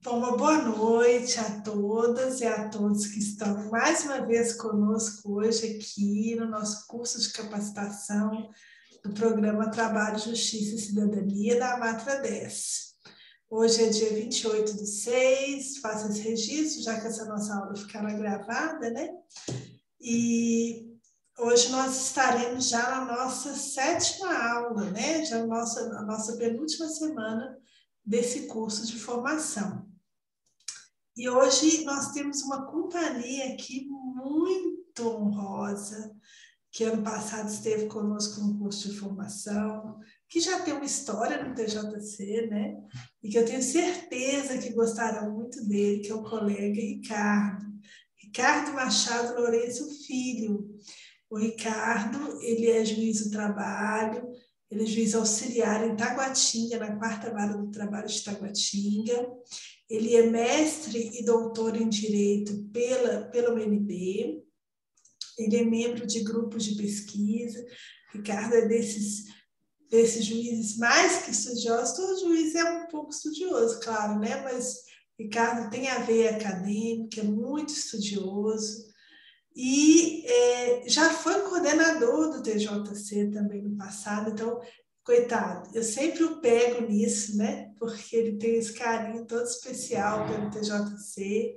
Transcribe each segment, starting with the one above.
Bom, uma boa noite a todas e a todos que estão mais uma vez conosco hoje aqui no nosso curso de capacitação do programa Trabalho, Justiça e Cidadania da Matra 10. Hoje é dia 28/6, faça esse registro, já que essa nossa aula ficará gravada, né? E hoje nós estaremos já na nossa 7ª aula, né? Já a nossa penúltima semana desse curso de formação. E hoje nós temos uma companhia aqui muito honrosa, que ano passado esteve conosco no curso de formação, que já tem uma história no TJC, né? E que eu tenho certeza que gostaram muito dele, que é o colega Ricardo Machado Lourenço Filho. O Ricardo, ele é juiz do trabalho, ele é juiz auxiliar em Taguatinga, na 4ª Vara do Trabalho de Taguatinga. Ele é mestre e doutor em Direito pelo UNB. Ele é membro de grupos de pesquisa. Ricardo é desses juízes mais que estudiosos. Todo juiz é um pouco estudioso, claro, né? Mas Ricardo tem a veia acadêmica, é muito estudioso. E já foi coordenador do TJC também no passado, então, coitado, eu sempre o pego nisso, né? Porque ele tem esse carinho todo especial pelo TJC.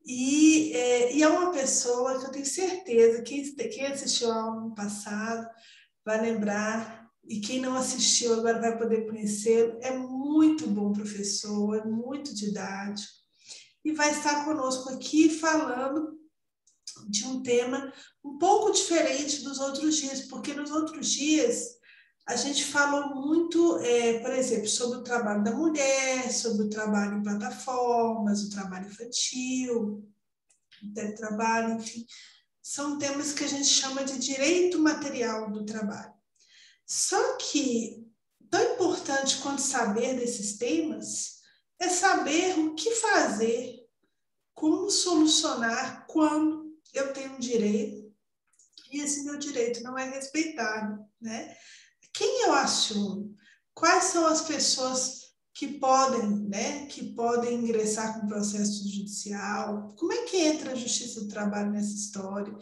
E é uma pessoa que eu tenho certeza, quem assistiu a aula no passado vai lembrar, e quem não assistiu agora vai poder conhecê-lo. É muito bom professor, é muito didático, e vai estar conosco aqui falando de um tema um pouco diferente dos outros dias, porque nos outros dias a gente falou muito, por exemplo, sobre o trabalho da mulher, sobre o trabalho em plataformas, o trabalho infantil, o teletrabalho, enfim, são temas que a gente chama de direito material do trabalho. Só que tão importante quanto saber desses temas é saber o que fazer, como solucionar quando eu tenho um direito e esse meu direito não é respeitado, né? Quem eu aciono? Quais são as pessoas que podem ingressar com processo judicial? Como é que entra a Justiça do Trabalho nessa história?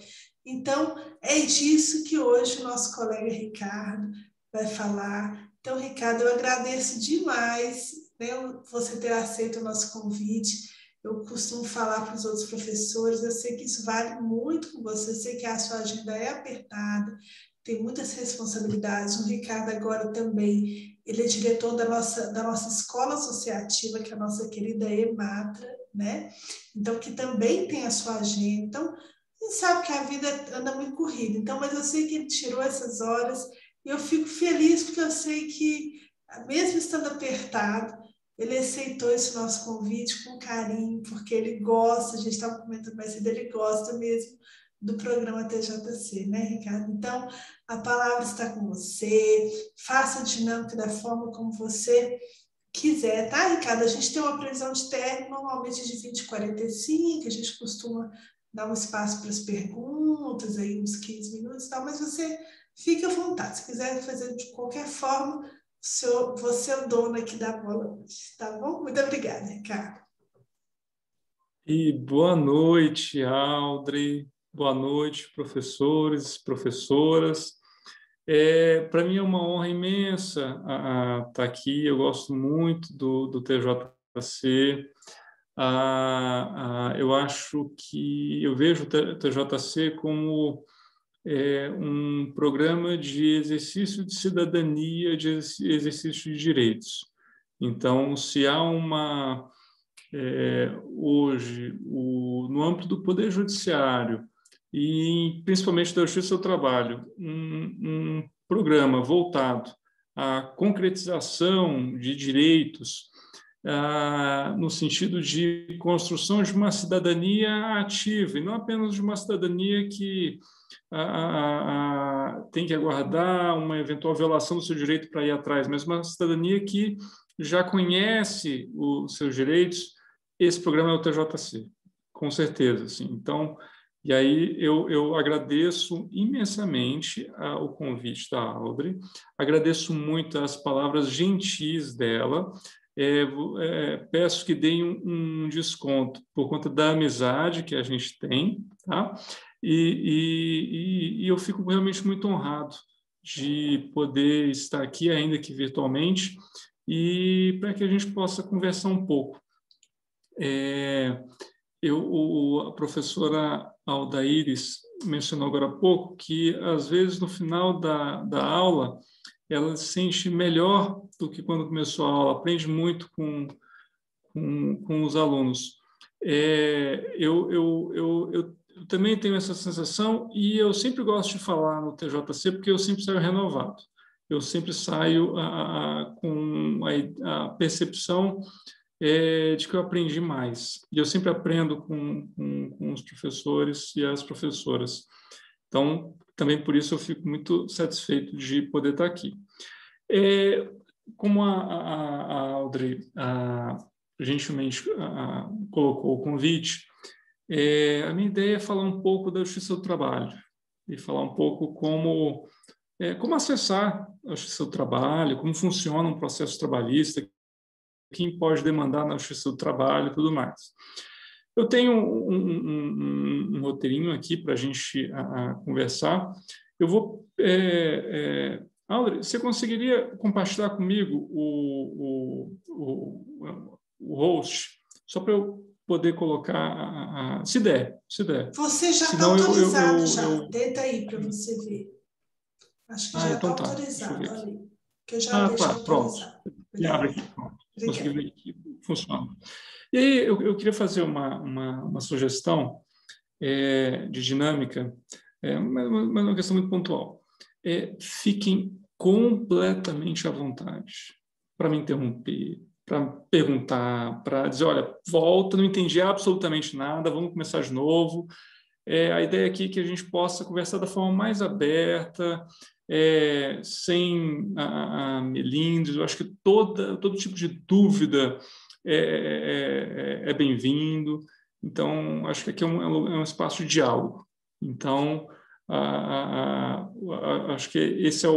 Então, é disso que hoje o nosso colega Ricardo vai falar. Então, Ricardo, eu agradeço demais, né, você ter aceito o nosso convite. Eu costumo falar para os outros professores, eu sei que isso vale muito com você, eu sei que a sua agenda é apertada, tem muitas responsabilidades. O Ricardo agora também, ele é diretor da nossa escola associativa, que é a nossa querida EMATRA, né? Então, que também tem a sua agenda. Então, a gente sabe que a vida anda muito corrida, então, mas eu sei que ele tirou essas horas e eu fico feliz porque eu sei que, mesmo estando apertado, ele aceitou esse nosso convite com carinho, porque ele gosta, a gente estava comentando mais cedo, ele gosta mesmo do programa TJC, né, Ricardo? Então, a palavra está com você, faça a dinâmica da forma como você quiser, tá, Ricardo? A gente tem uma previsão de término, normalmente de 20h45, a gente costuma dar um espaço para as perguntas, aí uns 15 minutos e tal, mas você fique à vontade, se quiser fazer de qualquer forma, você é o dono aqui da bola hoje, tá bom? Muito obrigada, Ricardo. E boa noite, Aldri. Boa noite, professores, professoras. Para mim é uma honra imensa estar aqui. Eu gosto muito do TJC. Eu acho que eu vejo o TJC como um programa de exercício de cidadania, de exercício de direitos. Então, se há hoje, no âmbito do Poder Judiciário e principalmente da Justiça do Trabalho, um programa voltado à concretização de direitos, no sentido de construção de uma cidadania ativa, e não apenas de uma cidadania que tem que aguardar uma eventual violação do seu direito para ir atrás, mas uma cidadania que já conhece os seus direitos. Esse programa é o TJC, com certeza. Sim. Então, e aí eu agradeço imensamente o convite da Aldri, agradeço muito as palavras gentis dela, peço que deem um desconto por conta da amizade que a gente tem, tá? E eu fico realmente muito honrado de poder estar aqui, ainda que virtualmente, e para que a gente possa conversar um pouco. A professora Aldaíris mencionou agora há pouco que, às vezes, no final da aula, ela se sente melhor do que quando começou a aula, aprende muito com os alunos. Eu também tenho essa sensação e eu sempre gosto de falar no TJC porque eu sempre saio renovado. Eu sempre saio com a percepção de que eu aprendi mais. E eu sempre aprendo com os professores e as professoras. Então, também por isso eu fico muito satisfeito de poder estar aqui. Como a Audrey gentilmente colocou o convite, a minha ideia é falar um pouco da Justiça do Trabalho e falar um pouco como acessar a Justiça do Trabalho, como funciona um processo trabalhista, quem pode demandar na Justiça do Trabalho e tudo mais. Eu tenho um roteirinho aqui para a gente conversar. Eu vou... Audrey, você conseguiria compartilhar comigo o host, só para eu poder colocar... Se der. Você já está autorizado, já. Tenta aí para você ver. Acho que já está então autorizado ali. Que eu já deixo autorizado. Pronto. Abre aqui, pronto. Consegui ver que funciona. E aí, eu queria fazer uma sugestão de dinâmica, mas uma questão muito pontual. Fiquem completamente à vontade para me interromper, para perguntar, para dizer, olha, volta, não entendi absolutamente nada, vamos começar de novo. A ideia aqui é que a gente possa conversar da forma mais aberta, sem melindres. Eu acho que todo tipo de dúvida é bem-vindo. Então, acho que aqui é um espaço de diálogo. Então, acho que essa é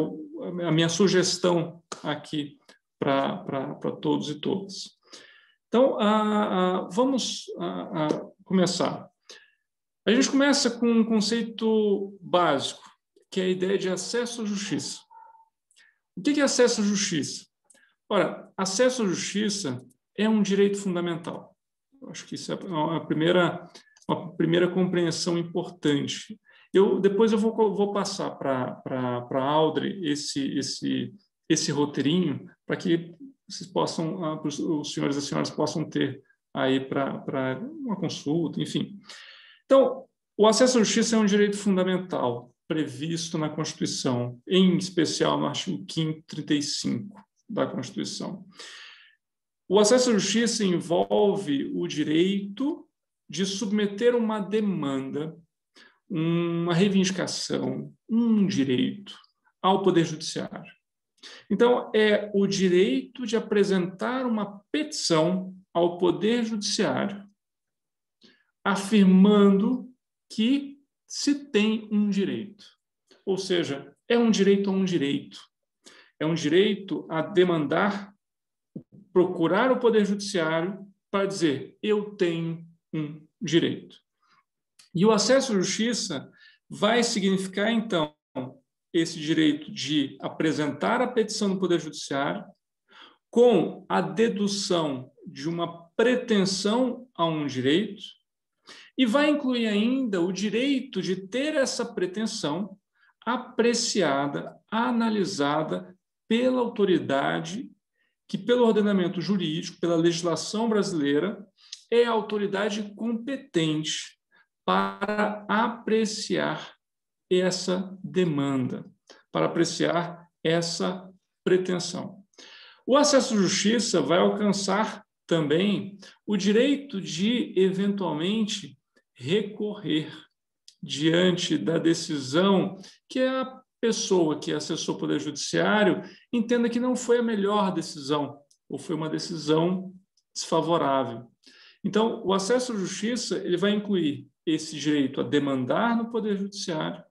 a minha sugestão aqui para todos e todas. Então, vamos começar. A gente começa com um conceito básico, que é a ideia de acesso à justiça. O que é acesso à justiça? Ora, acesso à justiça é um direito fundamental. Eu acho que isso é uma primeira compreensão importante. Depois eu vou passar para a Audrey esse roteirinho para que vocês possam, os senhores e as senhoras possam ter aí para uma consulta, enfim. Então, o acesso à justiça é um direito fundamental previsto na Constituição, em especial no artigo 5º, 35 da Constituição. O acesso à justiça envolve o direito de submeter uma demanda, uma reivindicação, um direito ao Poder Judiciário. Então, é o direito de apresentar uma petição ao Poder Judiciário, afirmando que se tem um direito. Ou seja, é um direito a um direito. É um direito a demandar, procurar o Poder Judiciário para dizer, eu tenho um direito. E o acesso à justiça vai significar, então, esse direito de apresentar a petição no Poder Judiciário com a dedução de uma pretensão a um direito e vai incluir ainda o direito de ter essa pretensão apreciada, analisada pela autoridade que, pelo ordenamento jurídico, pela legislação brasileira, é a autoridade competente para apreciar essa demanda, para apreciar essa pretensão. O acesso à justiça vai alcançar também o direito de, eventualmente, recorrer diante da decisão que a pessoa que acessou o Poder Judiciário entenda que não foi a melhor decisão, ou foi uma decisão desfavorável. Então, o acesso à justiça ele vai incluir esse direito a demandar no Poder Judiciário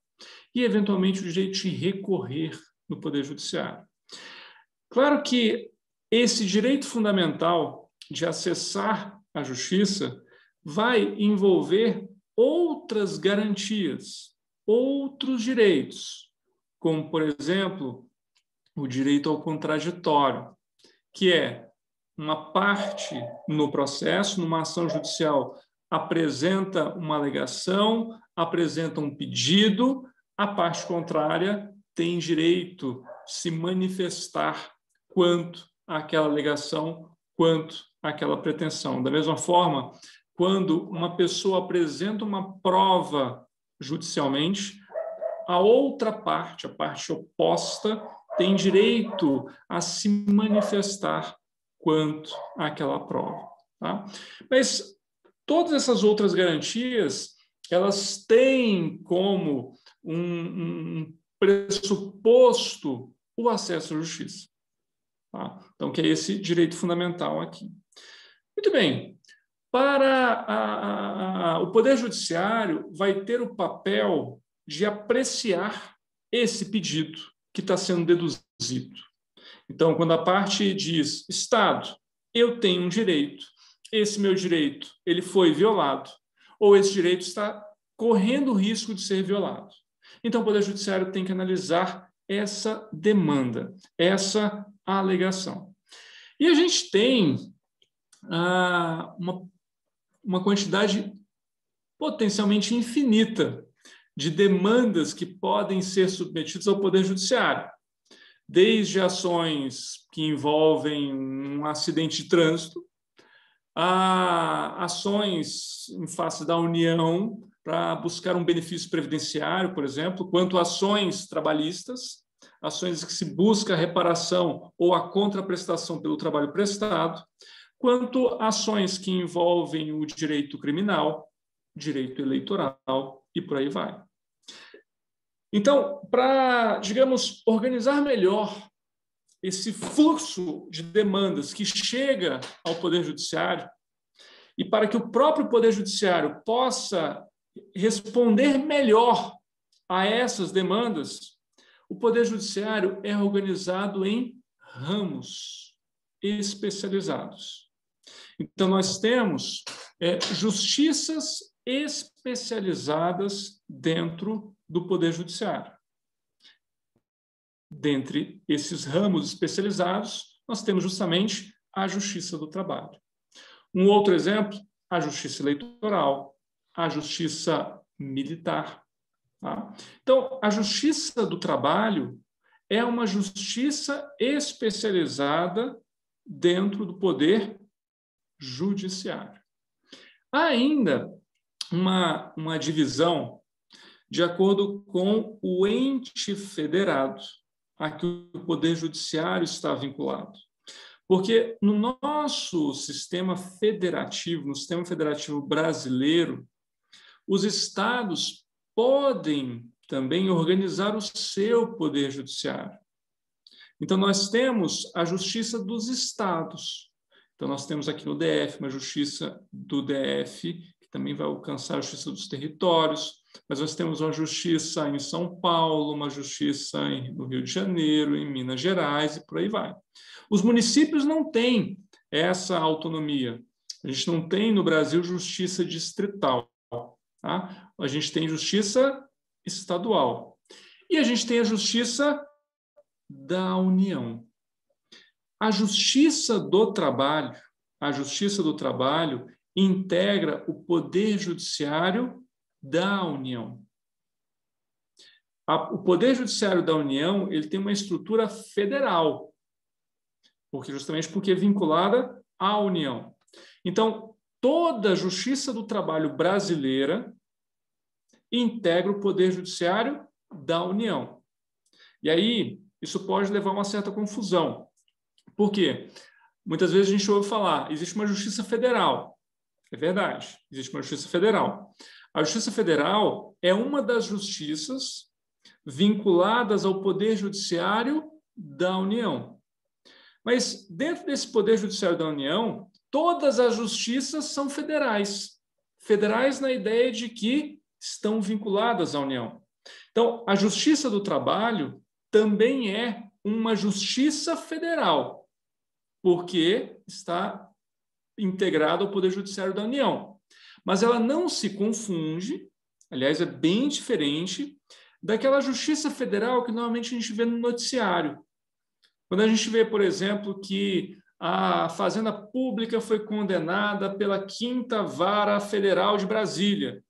e, eventualmente, o direito de recorrer no Poder Judiciário. Claro que esse direito fundamental de acessar a justiça vai envolver outras garantias, outros direitos, como, por exemplo, o direito ao contraditório, que é uma parte no processo, numa ação judicial, apresenta uma alegação, apresenta um pedido, a parte contrária tem direito de se manifestar quanto àquela alegação, quanto àquela pretensão. Da mesma forma, quando uma pessoa apresenta uma prova judicialmente, a outra parte, a parte oposta, tem direito a se manifestar quanto àquela prova. Tá? Mas todas essas outras garantias, elas têm como um pressuposto o acesso à justiça. Tá? Então, que é esse direito fundamental aqui. Muito bem. Para o Poder Judiciário, vai ter o papel de apreciar esse pedido que está sendo deduzido. Então, quando a parte diz, Estado, eu tenho um direito, esse meu direito ele foi violado, ou esse direito está correndo o risco de ser violado. Então, o Poder Judiciário tem que analisar essa demanda, essa alegação. E a gente tem uma quantidade potencialmente infinita de demandas que podem ser submetidas ao Poder Judiciário, desde ações que envolvem um acidente de trânsito, a ações em face da União para buscar um benefício previdenciário, por exemplo, quanto ações trabalhistas, ações que se busca a reparação ou a contraprestação pelo trabalho prestado, quanto ações que envolvem o direito criminal, direito eleitoral e por aí vai. Então, para, digamos, organizar melhor esse fluxo de demandas que chega ao Poder Judiciário e para que o próprio Poder Judiciário possa responder melhor a essas demandas, o Poder Judiciário é organizado em ramos especializados. Então, nós temos justiças especializadas dentro do Poder Judiciário. Dentre esses ramos especializados, nós temos justamente a Justiça do Trabalho. Um outro exemplo, a Justiça Eleitoral, a Justiça Militar. Tá? Então, a Justiça do Trabalho é uma justiça especializada dentro do Poder Judiciário. Há ainda uma divisão de acordo com o ente federado a que o Poder Judiciário está vinculado. Porque no nosso sistema federativo, no sistema federativo brasileiro, os estados podem também organizar o seu Poder Judiciário. Então, nós temos a Justiça dos Estados. Então, nós temos aqui no DF uma Justiça do DF, que também vai alcançar a Justiça dos Territórios, mas nós temos uma Justiça em São Paulo, uma Justiça no Rio de Janeiro, em Minas Gerais e por aí vai. Os municípios não têm essa autonomia. A gente não tem no Brasil justiça distrital. Tá? A gente tem justiça estadual. E a gente tem a justiça da União. A Justiça do Trabalho integra o Poder Judiciário da União. O Poder Judiciário da União ele tem uma estrutura federal, justamente porque é vinculada à União. Então, toda a Justiça do Trabalho brasileira integra o Poder Judiciário da União. E aí, isso pode levar a uma certa confusão. Por quê? Muitas vezes a gente ouve falar, existe uma Justiça Federal. É verdade, existe uma Justiça Federal. A Justiça Federal é uma das justiças vinculadas ao Poder Judiciário da União. Mas, dentro desse Poder Judiciário da União, todas as justiças são federais. Federais na ideia de que estão vinculadas à União. Então, a Justiça do Trabalho também é uma justiça federal. porque está integrada ao Poder Judiciário da União. Mas ela não se confunde, aliás, é bem diferente daquela Justiça Federal que normalmente a gente vê no noticiário. Quando a gente vê, por exemplo, que a Fazenda Pública foi condenada pela 5ª Vara Federal de Brasília.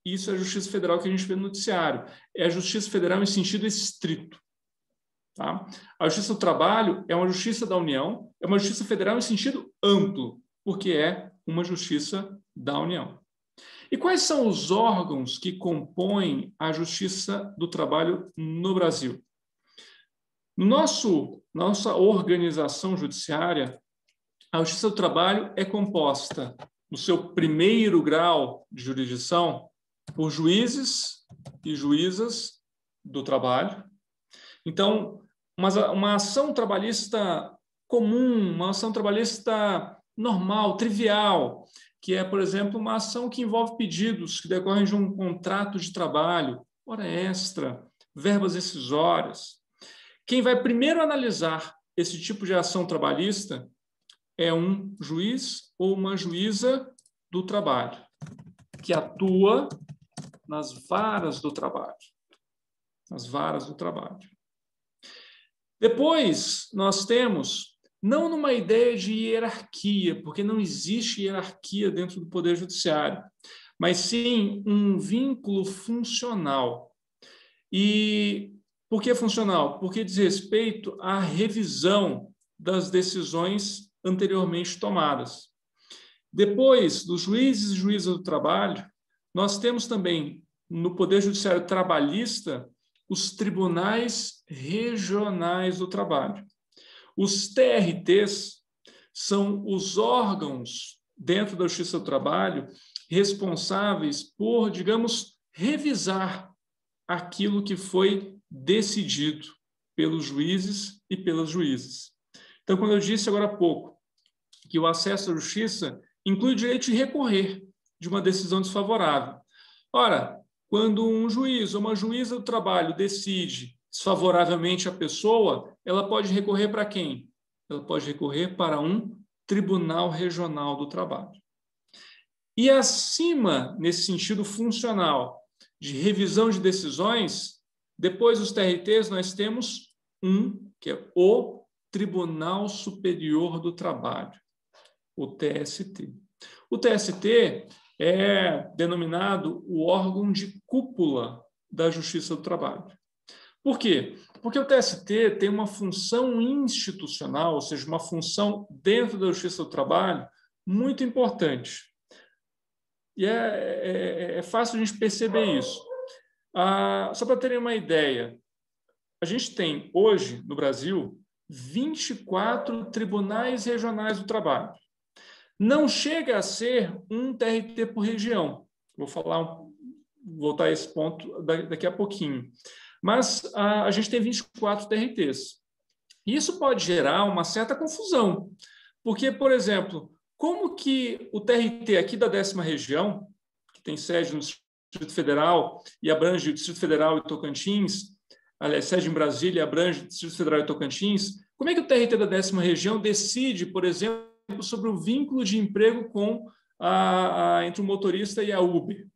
Isso é a Justiça Federal que a gente vê no noticiário. É a Justiça Federal em sentido estrito. Tá? A Justiça do Trabalho é uma Justiça da União, é uma Justiça Federal em sentido amplo, porque é uma Justiça da União. E quais são os órgãos que compõem a Justiça do Trabalho no Brasil? Nossa organização judiciária, a Justiça do Trabalho é composta, no seu primeiro grau de jurisdição, por juízes e juízas do trabalho. Então, uma ação trabalhista comum, uma ação trabalhista normal, trivial, que é, por exemplo, uma ação que envolve pedidos que decorrem de um contrato de trabalho, hora extra, verbas rescisórias. Quem vai primeiro analisar esse tipo de ação trabalhista é um juiz ou uma juíza do trabalho, que atua nas varas do trabalho. Nas varas do trabalho. Depois, nós temos, não numa ideia de hierarquia, porque não existe hierarquia dentro do Poder Judiciário, mas sim um vínculo funcional. E por que funcional? Porque diz respeito à revisão das decisões anteriormente tomadas. Depois dos juízes e juízas do trabalho, nós temos também, no Poder Judiciário Trabalhista, os tribunais regionais do trabalho. Os TRTs são os órgãos dentro da Justiça do Trabalho responsáveis por, digamos, revisar aquilo que foi decidido pelos juízes e pelas juízes. Então, quando eu disse agora há pouco que o acesso à justiça inclui o direito de recorrer de uma decisão desfavorável. Ora, quando um juiz ou uma juíza do trabalho decide desfavoravelmente a pessoa, ela pode recorrer para quem? Ela pode recorrer para um tribunal regional do trabalho. E acima, nesse sentido funcional, de revisão de decisões, depois dos TRTs, nós temos que é o Tribunal Superior do Trabalho, o TST. O TST é denominado o órgão de cúpula da Justiça do Trabalho. Por quê? Porque o TST tem uma função institucional, ou seja, uma função dentro da Justiça do Trabalho muito importante. E é fácil a gente perceber isso. Só para terem uma ideia, a gente tem hoje, no Brasil, 24 tribunais regionais do trabalho. Não chega a ser um TRT por região. Vou voltar a esse ponto daqui a pouquinho. Mas a gente tem 24 TRTs. E isso pode gerar uma certa confusão. Porque, por exemplo, como que o TRT aqui da 10ª região, que tem sede no Distrito Federal e abrange o Distrito Federal e Tocantins, aliás, sede em Brasília e abrange o Distrito Federal e Tocantins, como é que o TRT da 10ª região decide, por exemplo, sobre o vínculo de emprego entre o motorista e a Uber?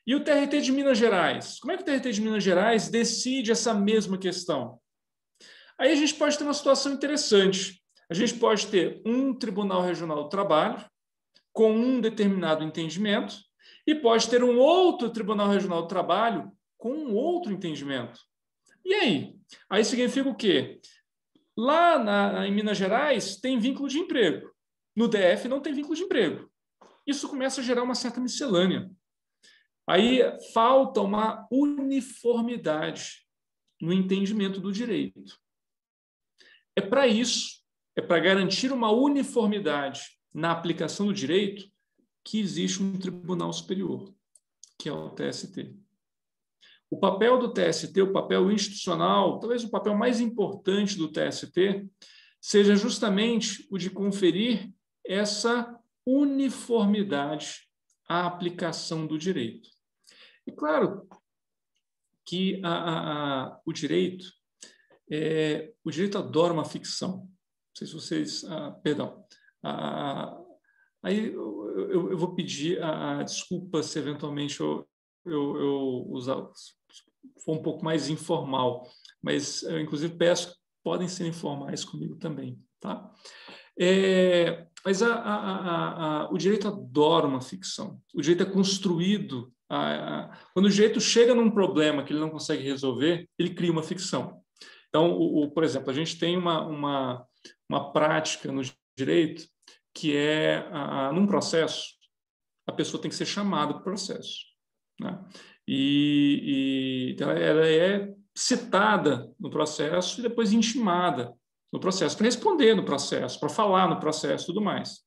E o TRT de Minas Gerais? Como é que o TRT de Minas Gerais decide essa mesma questão? Aí a gente pode ter uma situação interessante. A gente pode ter um Tribunal Regional do Trabalho com um determinado entendimento e pode ter um outro Tribunal Regional do Trabalho com um outro entendimento. E aí? Aí significa o quê? Lá em Minas Gerais tem vínculo de emprego. No DF não tem vínculo de emprego. Isso começa a gerar uma certa miscelânea. Aí falta uma uniformidade no entendimento do direito. É para isso, é para garantir uma uniformidade na aplicação do direito que existe um Tribunal Superior, que é o TST. O papel do TST, o papel institucional, talvez o papel mais importante do TST, seja justamente o de conferir essa uniformidade à aplicação do direito. E claro que o direito adora uma ficção. sei se vocês... perdão. Aí eu vou pedir desculpa se eventualmente eu usar, for um pouco mais informal, mas eu, inclusive, peço que podem ser informais comigo também. Tá? Mas o direito adora uma ficção. O direito é construído... quando o direito chega num problema que ele não consegue resolver, ele cria uma ficção. Então, por exemplo, a gente tem uma prática no direito que num processo, a pessoa tem que ser chamada para o processo. Né? Então, ela é citada no processo e depois intimada no processo, para responder no processo, para falar no processo e tudo mais.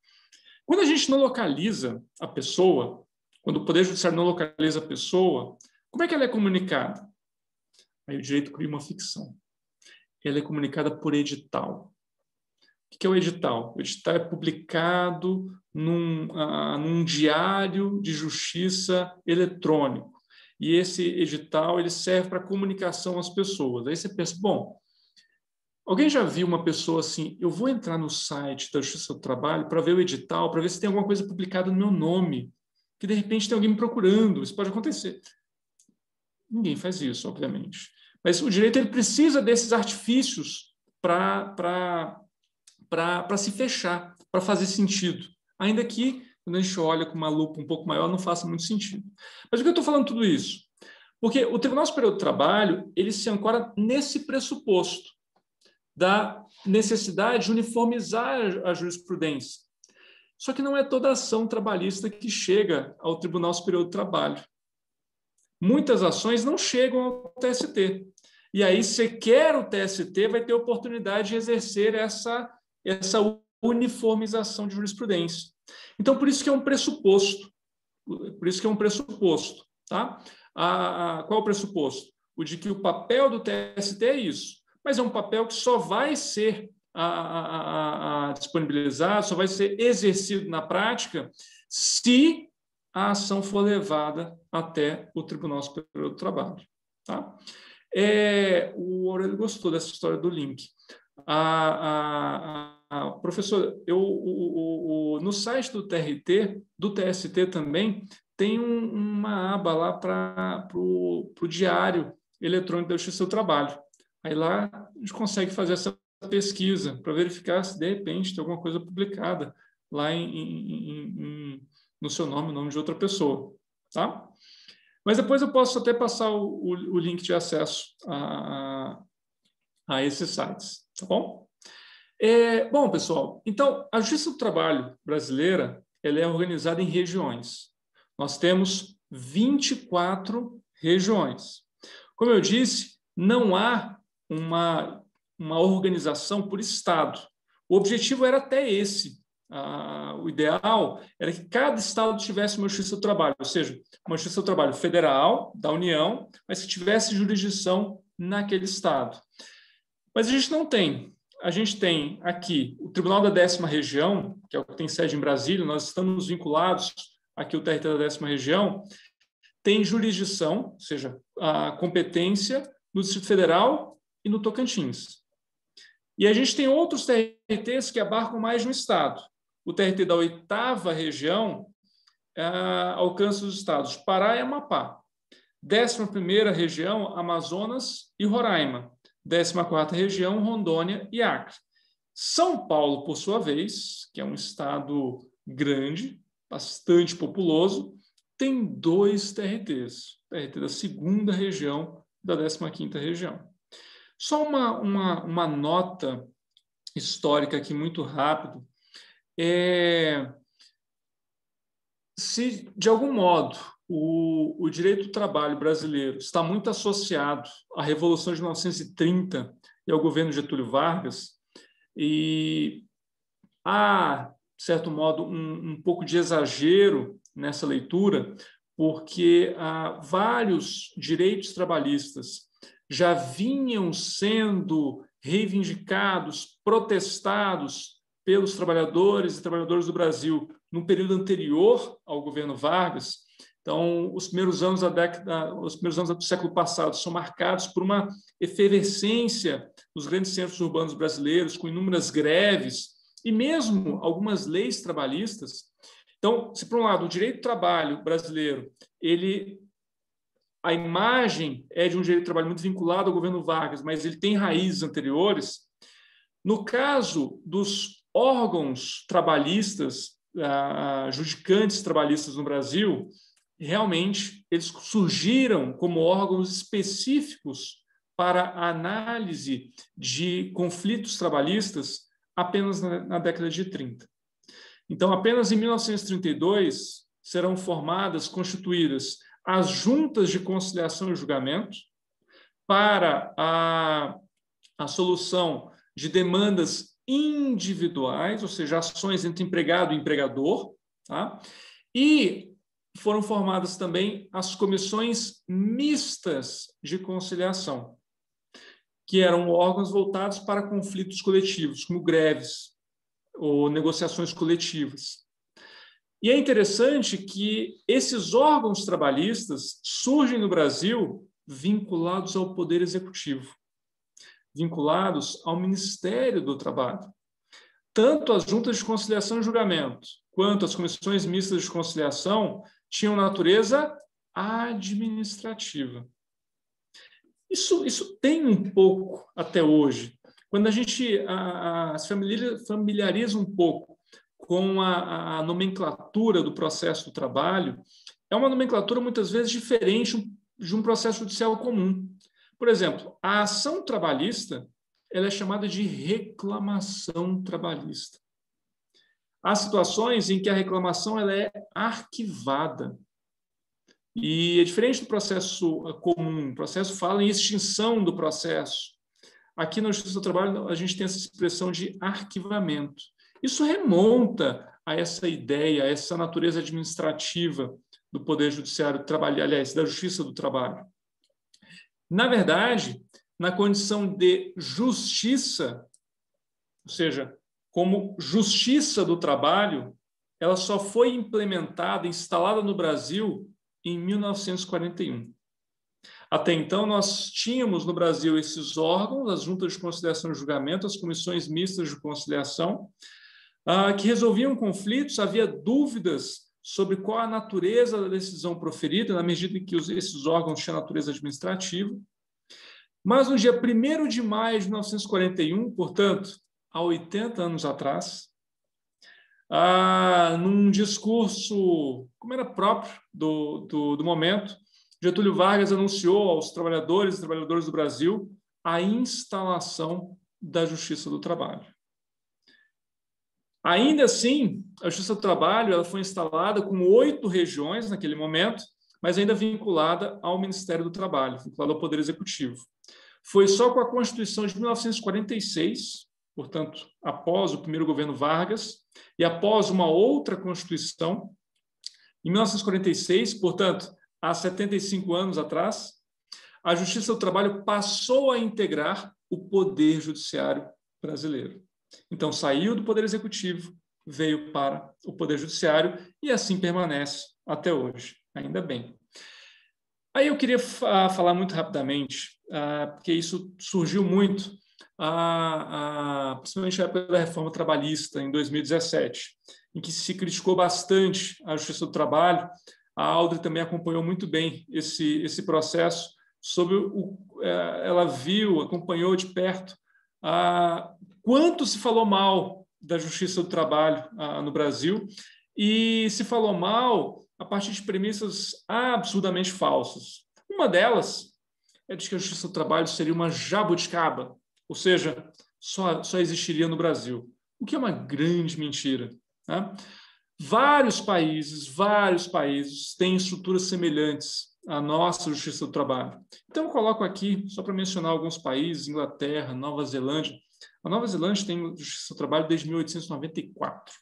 Quando a gente não localiza a pessoa, quando o Poder Judiciário não localiza a pessoa, como é que ela é comunicada? Aí o direito cria uma ficção. Ela é comunicada por edital. O que é o edital? O edital é publicado num diário de justiça eletrônico. E esse edital ele serve para comunicação às pessoas. Aí você pensa, bom, alguém já viu uma pessoa assim, eu vou entrar no site da Justiça do Trabalho para ver o edital, para ver se tem alguma coisa publicada no meu nome, que de repente tem alguém me procurando, isso pode acontecer. Ninguém faz isso, obviamente. Mas o direito ele precisa desses artifícios para se fechar, para fazer sentido. Ainda que, quando a gente olha com uma lupa um pouco maior, não faça muito sentido. Mas por que eu estou falando tudo isso? Porque o Tribunal Superior do Trabalho ele se ancora nesse pressuposto da necessidade de uniformizar a jurisprudência. Só que não é toda ação trabalhista que chega ao Tribunal Superior do Trabalho. Muitas ações não chegam ao TST. E aí, sequer o TST vai ter oportunidade de exercer essa uniformização de jurisprudência. Então, por isso que é um pressuposto. Tá? Qual é o pressuposto? O de que o papel do TST é isso. Mas é um papel que só vai ser disponibilizado, só vai ser exercido na prática se a ação for levada até o Tribunal Superior do Trabalho. Tá? O Aurélio gostou dessa história do link. Professor, no site do TRT, do TST também, tem uma aba lá para o Diário Eletrônico da Justiça do Trabalho. Aí lá a gente consegue fazer essa pesquisa para verificar se, de repente, tem alguma coisa publicada lá no seu nome, no nome de outra pessoa. Tá? Mas depois eu posso até passar o link de acesso a esses sites. Tá bom? Bom, pessoal, então, a Justiça do Trabalho brasileira ela é organizada em regiões. Nós temos 24 regiões. Como eu disse, não há uma organização por estado. O objetivo era até esse. O ideal era que cada estado tivesse uma Justiça do Trabalho, ou seja, uma Justiça do Trabalho federal, da União, mas que tivesse jurisdição naquele estado. Mas a gente não tem. A gente tem aqui o Tribunal da 10ª Região, que é o que tem sede em Brasília, nós estamos vinculados aqui ao TRT da 10ª Região, tem jurisdição, ou seja, a competência no Distrito Federal e no Tocantins. E a gente tem outros TRTs que abarcam mais de um estado. O TRT da 8ª Região alcança os estados Pará e Amapá. 11ª Região, Amazonas e Roraima. 14ª Região, Rondônia e Acre. São Paulo, por sua vez, que é um estado grande, bastante populoso, tem 2 TRTs. TRT da 2ª Região e da 15ª Região. Só uma nota histórica aqui muito rápido. Se, de algum modo, o direito do trabalho brasileiro está muito associado à Revolução de 1930 e ao governo Getúlio Vargas, e há, de certo modo, um pouco de exagero nessa leitura, porque vários direitos trabalhistas já vinham sendo reivindicados, protestados pelos trabalhadores e trabalhadoras do Brasil no período anterior ao governo Vargas. Então, os primeiros anos do século passado são marcados por uma efervescência nos grandes centros urbanos brasileiros, com inúmeras greves e mesmo algumas leis trabalhistas. Então, se por um lado o direito do trabalho brasileiro, a imagem é de um direito do trabalho muito vinculado ao governo Vargas, mas ele tem raízes anteriores. No caso dos órgãos trabalhistas, judicantes trabalhistas no Brasil, realmente eles surgiram como órgãos específicos para a análise de conflitos trabalhistas apenas na década de 30. Então, apenas em 1932 serão constituídas as juntas de conciliação e julgamento para a solução de demandas individuais, ou seja, ações entre empregado e empregador, tá? E foram formadas também as comissões mistas de conciliação, que eram órgãos voltados para conflitos coletivos, como greves ou negociações coletivas. E é interessante que esses órgãos trabalhistas surgem no Brasil vinculados ao Poder Executivo, vinculados ao Ministério do Trabalho. Tanto as juntas de conciliação e julgamento, quanto as comissões mistas de conciliação tinham natureza administrativa. Isso tem um pouco até hoje. Quando a gente se familiariza um pouco com a nomenclatura do processo do trabalho, é uma nomenclatura muitas vezes diferente de um processo judicial comum. Por exemplo, a ação trabalhista ela é chamada de reclamação trabalhista. Há situações em que a reclamação ela é arquivada. E é diferente do processo comum. O processo fala em extinção do processo. Aqui na Justiça do Trabalho, a gente tem essa expressão de arquivamento. Isso remonta a essa ideia, a essa natureza administrativa do Poder Judiciário do Trabalho, aliás, da Justiça do Trabalho. Na verdade, na condição de justiça, ou seja, como justiça do trabalho, ela só foi implementada, instalada no Brasil em 1941. Até então, nós tínhamos no Brasil esses órgãos, as juntas de conciliação e julgamento, as comissões mistas de conciliação, que resolviam conflitos, havia dúvidas sobre qual a natureza da decisão proferida, na medida em que esses órgãos tinham natureza administrativa. Mas no dia 1º de maio de 1941, portanto, há 80 anos atrás, num discurso, como era próprio do momento, Getúlio Vargas anunciou aos trabalhadores e trabalhadoras do Brasil a instalação da Justiça do Trabalho. Ainda assim, a Justiça do Trabalho ela foi instalada com 8 regiões naquele momento, mas ainda vinculada ao Ministério do Trabalho, vinculada ao Poder Executivo. Foi só com a Constituição de 1946, portanto, após o primeiro governo Vargas, e após uma outra Constituição, em 1946, portanto, há 75 anos atrás, a Justiça do Trabalho passou a integrar o Poder Judiciário brasileiro. Então, saiu do Poder Executivo, veio para o Poder Judiciário e assim permanece até hoje, ainda bem. Aí eu queria falar muito rapidamente, porque isso surgiu muito, principalmente na época da reforma trabalhista, em 2017, em que se criticou bastante a Justiça do Trabalho. A Audrey também acompanhou muito bem esse processo, ela viu, acompanhou de perto quanto se falou mal da Justiça do Trabalho no Brasil, e se falou mal a partir de premissas absurdamente falsas. Uma delas é de que a Justiça do Trabalho seria uma jabuticaba, ou seja, só existiria no Brasil, o que é uma grande mentira, né? Vários países têm estruturas semelhantes à nossa Justiça do Trabalho. Então, eu coloco aqui, só para mencionar alguns países, Inglaterra, Nova Zelândia. A Nova Zelândia tem Justiça do Trabalho desde 1894.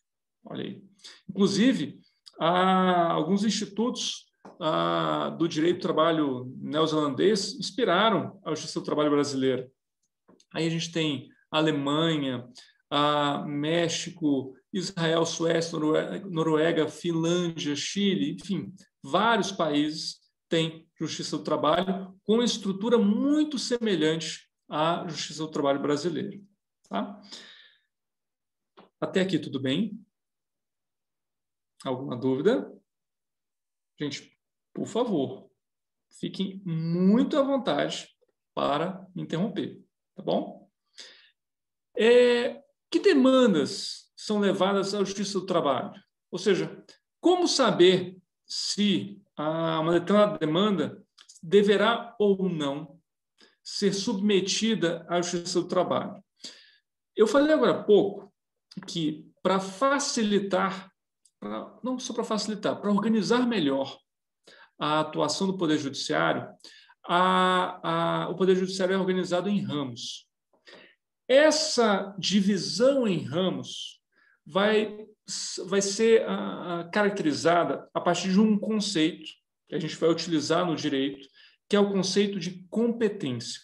Olha aí. Inclusive, há alguns institutos do direito do trabalho neozelandês inspiraram a Justiça do Trabalho brasileira. Aí a gente tem Alemanha, México, Israel, Suécia, Noruega, Finlândia, Chile, enfim, vários países têm justiça do trabalho com estrutura muito semelhante à justiça do trabalho brasileira. Tá? Até aqui tudo bem? Alguma dúvida? Gente, por favor, fiquem muito à vontade para me interromper, tá bom? Que demandas são levadas à justiça do trabalho? Ou seja, como saber se uma determinada demanda deverá ou não ser submetida à justiça do trabalho? Eu falei agora há pouco que para facilitar, não só para facilitar, para organizar melhor a atuação do Poder Judiciário, o Poder Judiciário é organizado em ramos. Essa divisão em ramos vai ser caracterizada a partir de um conceito que a gente vai utilizar no direito, que é o conceito de competência.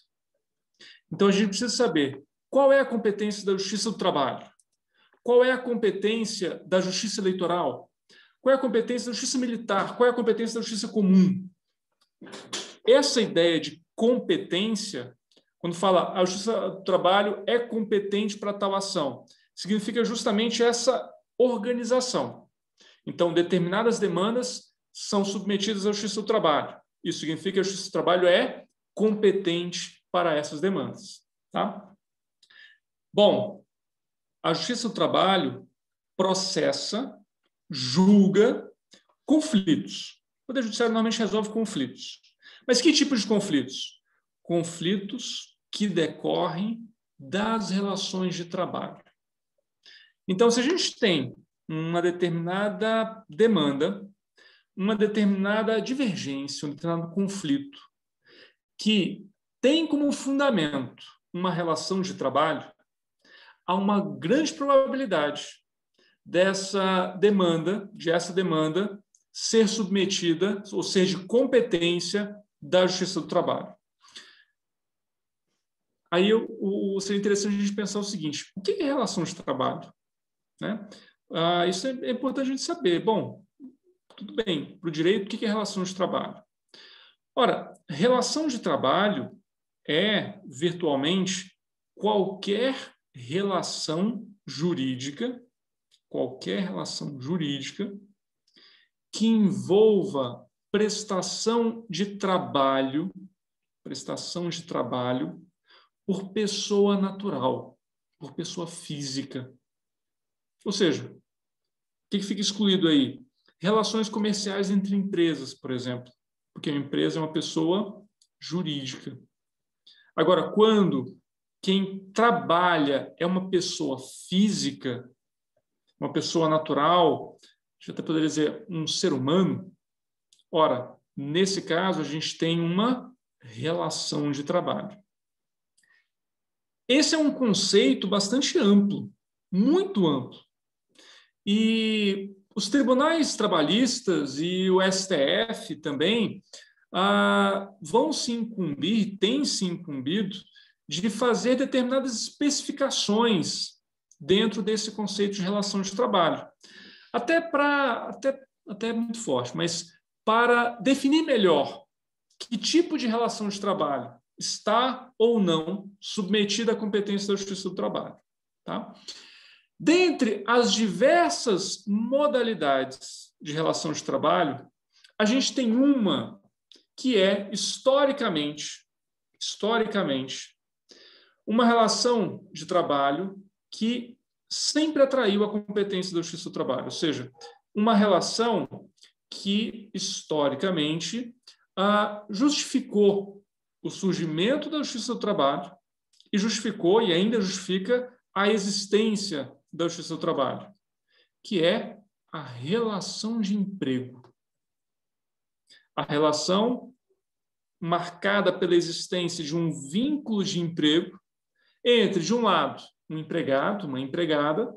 Então, a gente precisa saber qual é a competência da Justiça do Trabalho, qual é a competência da Justiça Eleitoral, qual é a competência da Justiça Militar, qual é a competência da Justiça Comum. Essa ideia de competência, quando fala a Justiça do Trabalho é competente para tal ação, significa justamente essa organização. Então, determinadas demandas são submetidas à Justiça do Trabalho. Isso significa que a Justiça do Trabalho é competente para essas demandas. Tá? Bom, a Justiça do Trabalho processa, julga conflitos. O Poder Judiciário normalmente resolve conflitos. Mas que tipo de conflitos? Conflitos que decorrem das relações de trabalho. Então, se a gente tem uma determinada demanda, uma determinada divergência, um determinado conflito, que tem como fundamento uma relação de trabalho, há uma grande probabilidade dessa demanda ser submetida, ou seja, de competência da Justiça do Trabalho. Aí seria interessante a gente pensar o seguinte: o que é relação de trabalho? Né? Isso é importante a gente saber. Bom, tudo bem, para o direito, o que é relação de trabalho? Ora, relação de trabalho é, virtualmente, qualquer relação jurídica que envolva prestação de trabalho por pessoa natural, por pessoa física. Ou seja, o que fica excluído aí? Relações comerciais entre empresas, por exemplo, porque a empresa é uma pessoa jurídica. Agora, quando quem trabalha é uma pessoa física, uma pessoa natural, a gente até poderia dizer um ser humano, ora, nesse caso, a gente tem uma relação de trabalho. Esse é um conceito bastante amplo, muito amplo. E os tribunais trabalhistas e o STF também vão se incumbir, têm se incumbido, de fazer determinadas especificações dentro desse conceito de relação de trabalho. Até muito forte, mas para definir melhor que tipo de relação de trabalho está ou não submetida à competência da Justiça do Trabalho. Tá? Dentre as diversas modalidades de relação de trabalho, a gente tem uma que é, historicamente, uma relação de trabalho que sempre atraiu a competência da Justiça do Trabalho, ou seja, uma relação que, historicamente, justificou o surgimento da Justiça do Trabalho e justificou e ainda justifica a existência da Justiça do Trabalho, que é a relação de emprego. A relação marcada pela existência de um vínculo de emprego entre, de um lado, um empregado, uma empregada,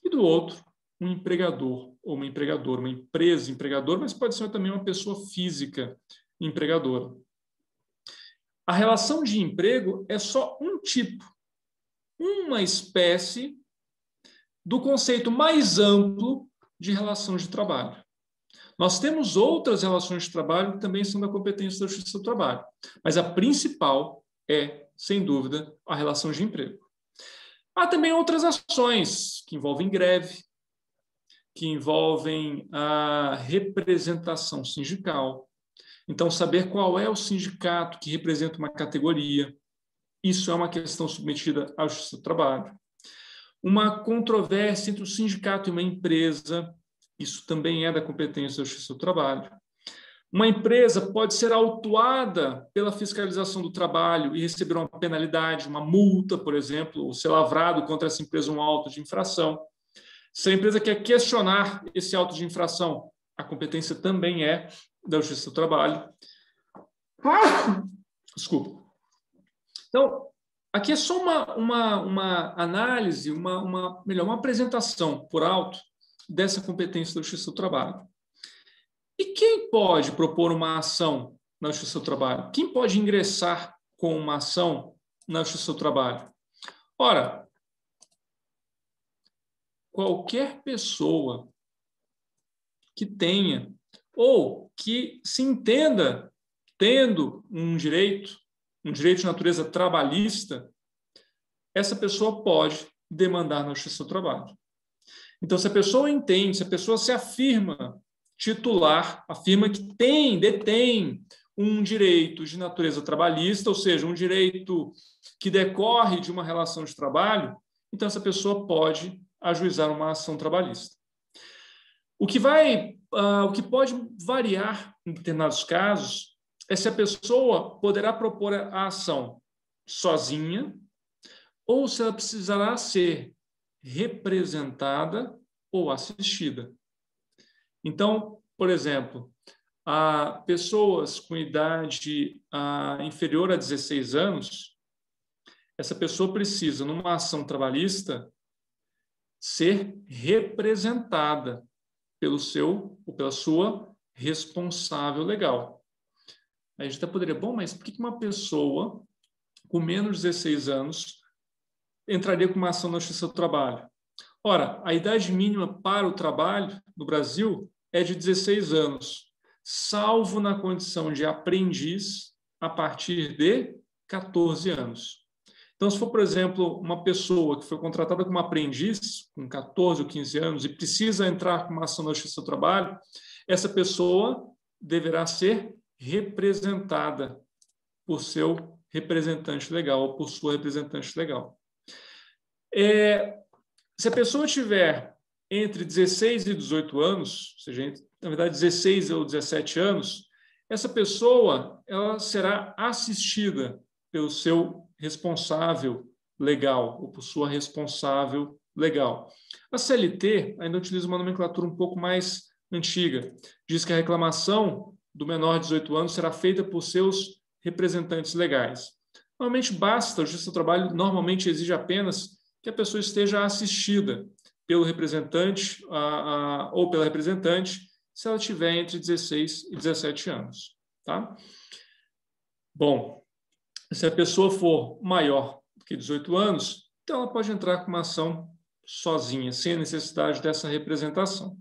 e do outro, um empregador ou uma empregadora, uma empresa empregadora, mas pode ser também uma pessoa física empregadora. A relação de emprego é só um tipo, uma espécie do conceito mais amplo de relação de trabalho. Nós temos outras relações de trabalho que também são da competência da Justiça do Trabalho, mas a principal é, sem dúvida, a relação de emprego. Há também outras ações que envolvem greve, que envolvem a representação sindical. Então, saber qual é o sindicato que representa uma categoria, isso é uma questão submetida à Justiça do Trabalho. Uma controvérsia entre o sindicato e uma empresa, isso também é da competência da Justiça do Trabalho. Uma empresa pode ser autuada pela fiscalização do trabalho e receber uma penalidade, uma multa, por exemplo, ou ser lavrado contra essa empresa um auto de infração. Se a empresa quer questionar esse auto de infração, a competência também é da Justiça do Trabalho. Desculpa. Então, aqui é só uma análise, uma apresentação por alto dessa competência da Justiça do Trabalho. E quem pode propor uma ação na Justiça do Trabalho? Quem pode ingressar com uma ação na Justiça do Trabalho? Ora, qualquer pessoa que tenha ou que se entenda tendo um direito de natureza trabalhista, essa pessoa pode demandar na Justiça do Trabalho. Então, se a pessoa entende, se a pessoa se afirma titular, afirma que detém um direito de natureza trabalhista, ou seja, um direito que decorre de uma relação de trabalho, então essa pessoa pode ajuizar uma ação trabalhista. O que pode variar em determinados casos é se a pessoa poderá propor a ação sozinha ou se ela precisará ser representada ou assistida. Então, por exemplo, pessoas com idade inferior a 16 anos, essa pessoa precisa, numa ação trabalhista, ser representada pelo seu ou pela sua responsável legal. Aí a gente até poderia, mas por que uma pessoa com menos de 16 anos entraria com uma ação na Justiça do Trabalho? Ora, a idade mínima para o trabalho no Brasil é de 16 anos, salvo na condição de aprendiz a partir de 14 anos. Então, se for, por exemplo, uma pessoa que foi contratada como aprendiz com 14 ou 15 anos e precisa entrar com uma ação na Justiça do Trabalho, essa pessoa deverá ser representada por seu representante legal ou por sua representante legal. Se a pessoa tiver entre 16 e 18 anos, ou seja, na verdade 16 ou 17 anos, essa pessoa ela será assistida pelo seu responsável legal ou por sua responsável legal. A CLT ainda utiliza uma nomenclatura um pouco mais antiga. Diz que a reclamação do menor de 18 anos será feita por seus representantes legais. Normalmente basta, a Justiça do Trabalho normalmente exige apenas que a pessoa esteja assistida pelo representante ou pela representante, se ela tiver entre 16 e 17 anos. Tá? Bom, se a pessoa for maior que 18 anos, então ela pode entrar com uma ação sozinha, sem a necessidade dessa representação.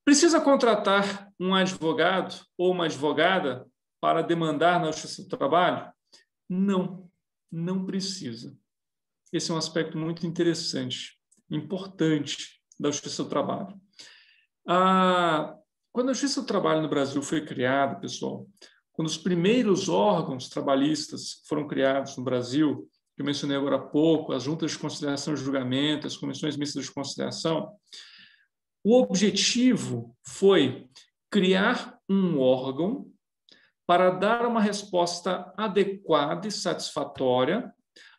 Precisa contratar um advogado ou uma advogada para demandar na Justiça do Trabalho? Não, não precisa. Esse é um aspecto muito interessante, importante da Justiça do Trabalho. Quando a Justiça do Trabalho no Brasil foi criada, pessoal, quando os primeiros órgãos trabalhistas foram criados no Brasil, que eu mencionei agora há pouco, as juntas de conciliação e julgamento, as comissões mistas de conciliação, o objetivo foi criar um órgão para dar uma resposta adequada e satisfatória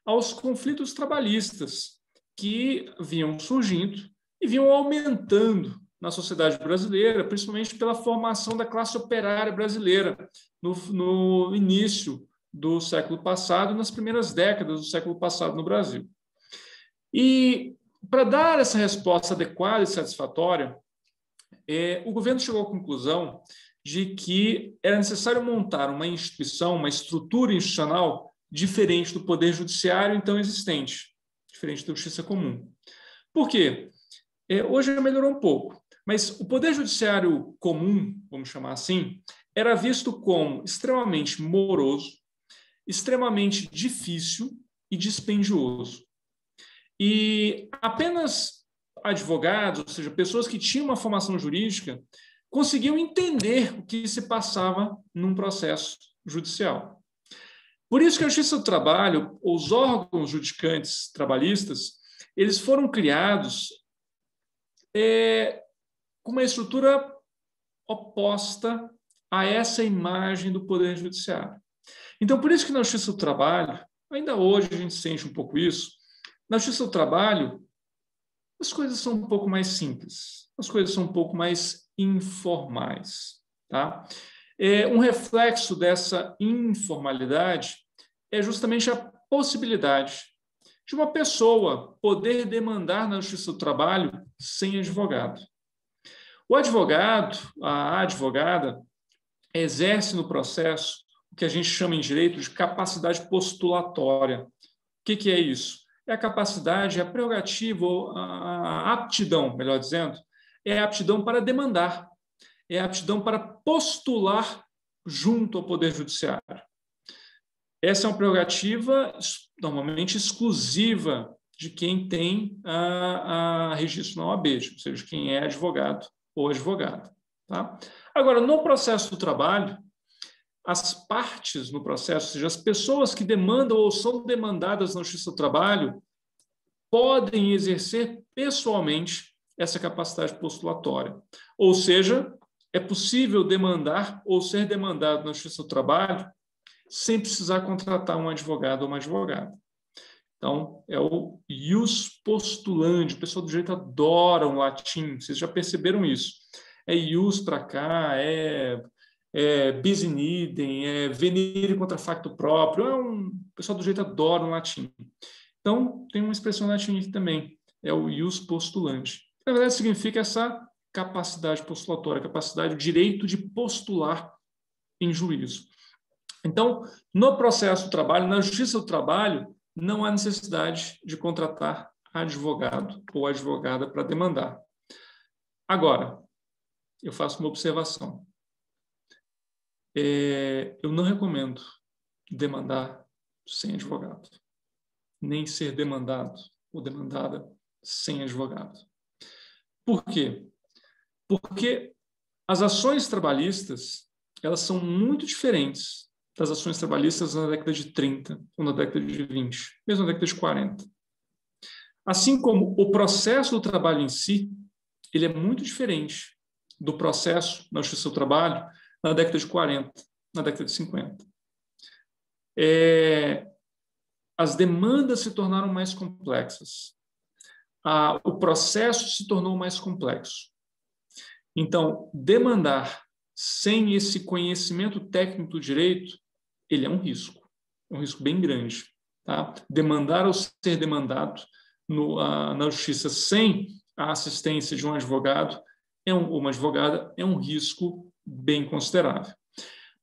aos conflitos trabalhistas que vinham surgindo e vinham aumentando na sociedade brasileira, principalmente pela formação da classe operária brasileira no início do século passado e nas primeiras décadas do século passado no Brasil. E para dar essa resposta adequada e satisfatória, o governo chegou à conclusão de que era necessário montar uma instituição, uma estrutura institucional diferente do Poder Judiciário então existente, diferente da Justiça Comum. Por quê? Hoje melhorou um pouco, Mas o Poder Judiciário comum, vamos chamar assim, era visto como extremamente moroso, extremamente difícil e dispendioso. E apenas advogados, ou seja, pessoas que tinham uma formação jurídica, conseguiam entender o que se passava num processo judicial. Por isso que a Justiça do Trabalho, os órgãos judicantes trabalhistas, eles foram criados com uma estrutura oposta a essa imagem do Poder Judiciário. Então, por isso que na Justiça do Trabalho, ainda hoje a gente sente um pouco isso, na Justiça do Trabalho, as coisas são um pouco mais simples, as coisas são um pouco mais informais. Tá? Um reflexo dessa informalidade é justamente a possibilidade de uma pessoa poder demandar na Justiça do Trabalho sem advogado. O advogado, a advogada, exerce no processo o que a gente chama em direito de capacidade postulatória. O que é isso? É a capacidade, a prerrogativa, a aptidão, melhor dizendo, é a aptidão para demandar, é a aptidão para postular junto ao Poder Judiciário. Essa é uma prerrogativa normalmente exclusiva de quem tem a registro na OAB, ou seja, quem é advogado ou advogada. Tá? Agora, no processo do trabalho, as partes no processo, ou seja, as pessoas que demandam ou são demandadas na Justiça do Trabalho, podem exercer pessoalmente essa capacidade postulatória. Ou seja, é possível demandar ou ser demandado na Justiça do Trabalho sem precisar contratar um advogado ou uma advogada. Então, é o ius postulandi. O pessoal do direito adora um latim, vocês já perceberam isso. É ius para cá, bis in idem, venire contra facto próprio. O pessoal do direito adora um latim. Então, tem uma expressão latim aqui também, é o ius postulandi. Na verdade, significa essa capacidade postulatória, capacidade, o direito de postular em juízo. Então, no processo do trabalho, na Justiça do Trabalho, não há necessidade de contratar advogado ou advogada para demandar. Agora, eu faço uma observação. Eu não recomendo demandar sem advogado, nem ser demandado ou demandada sem advogado. Por quê? Porque as ações trabalhistas, elas são muito diferentes das ações trabalhistas na década de 30 ou na década de 20, mesmo na década de 40. Assim como o processo do trabalho em si, ele é muito diferente do processo na Justiça do Trabalho na década de 40, na década de 50. As demandas se tornaram mais complexas. O processo se tornou mais complexo. Então, demandar sem esse conhecimento técnico do direito, ele é um risco bem grande. Tá? Demandar ou ser demandado na justiça sem a assistência de um advogado ou uma advogada é um risco bem considerável.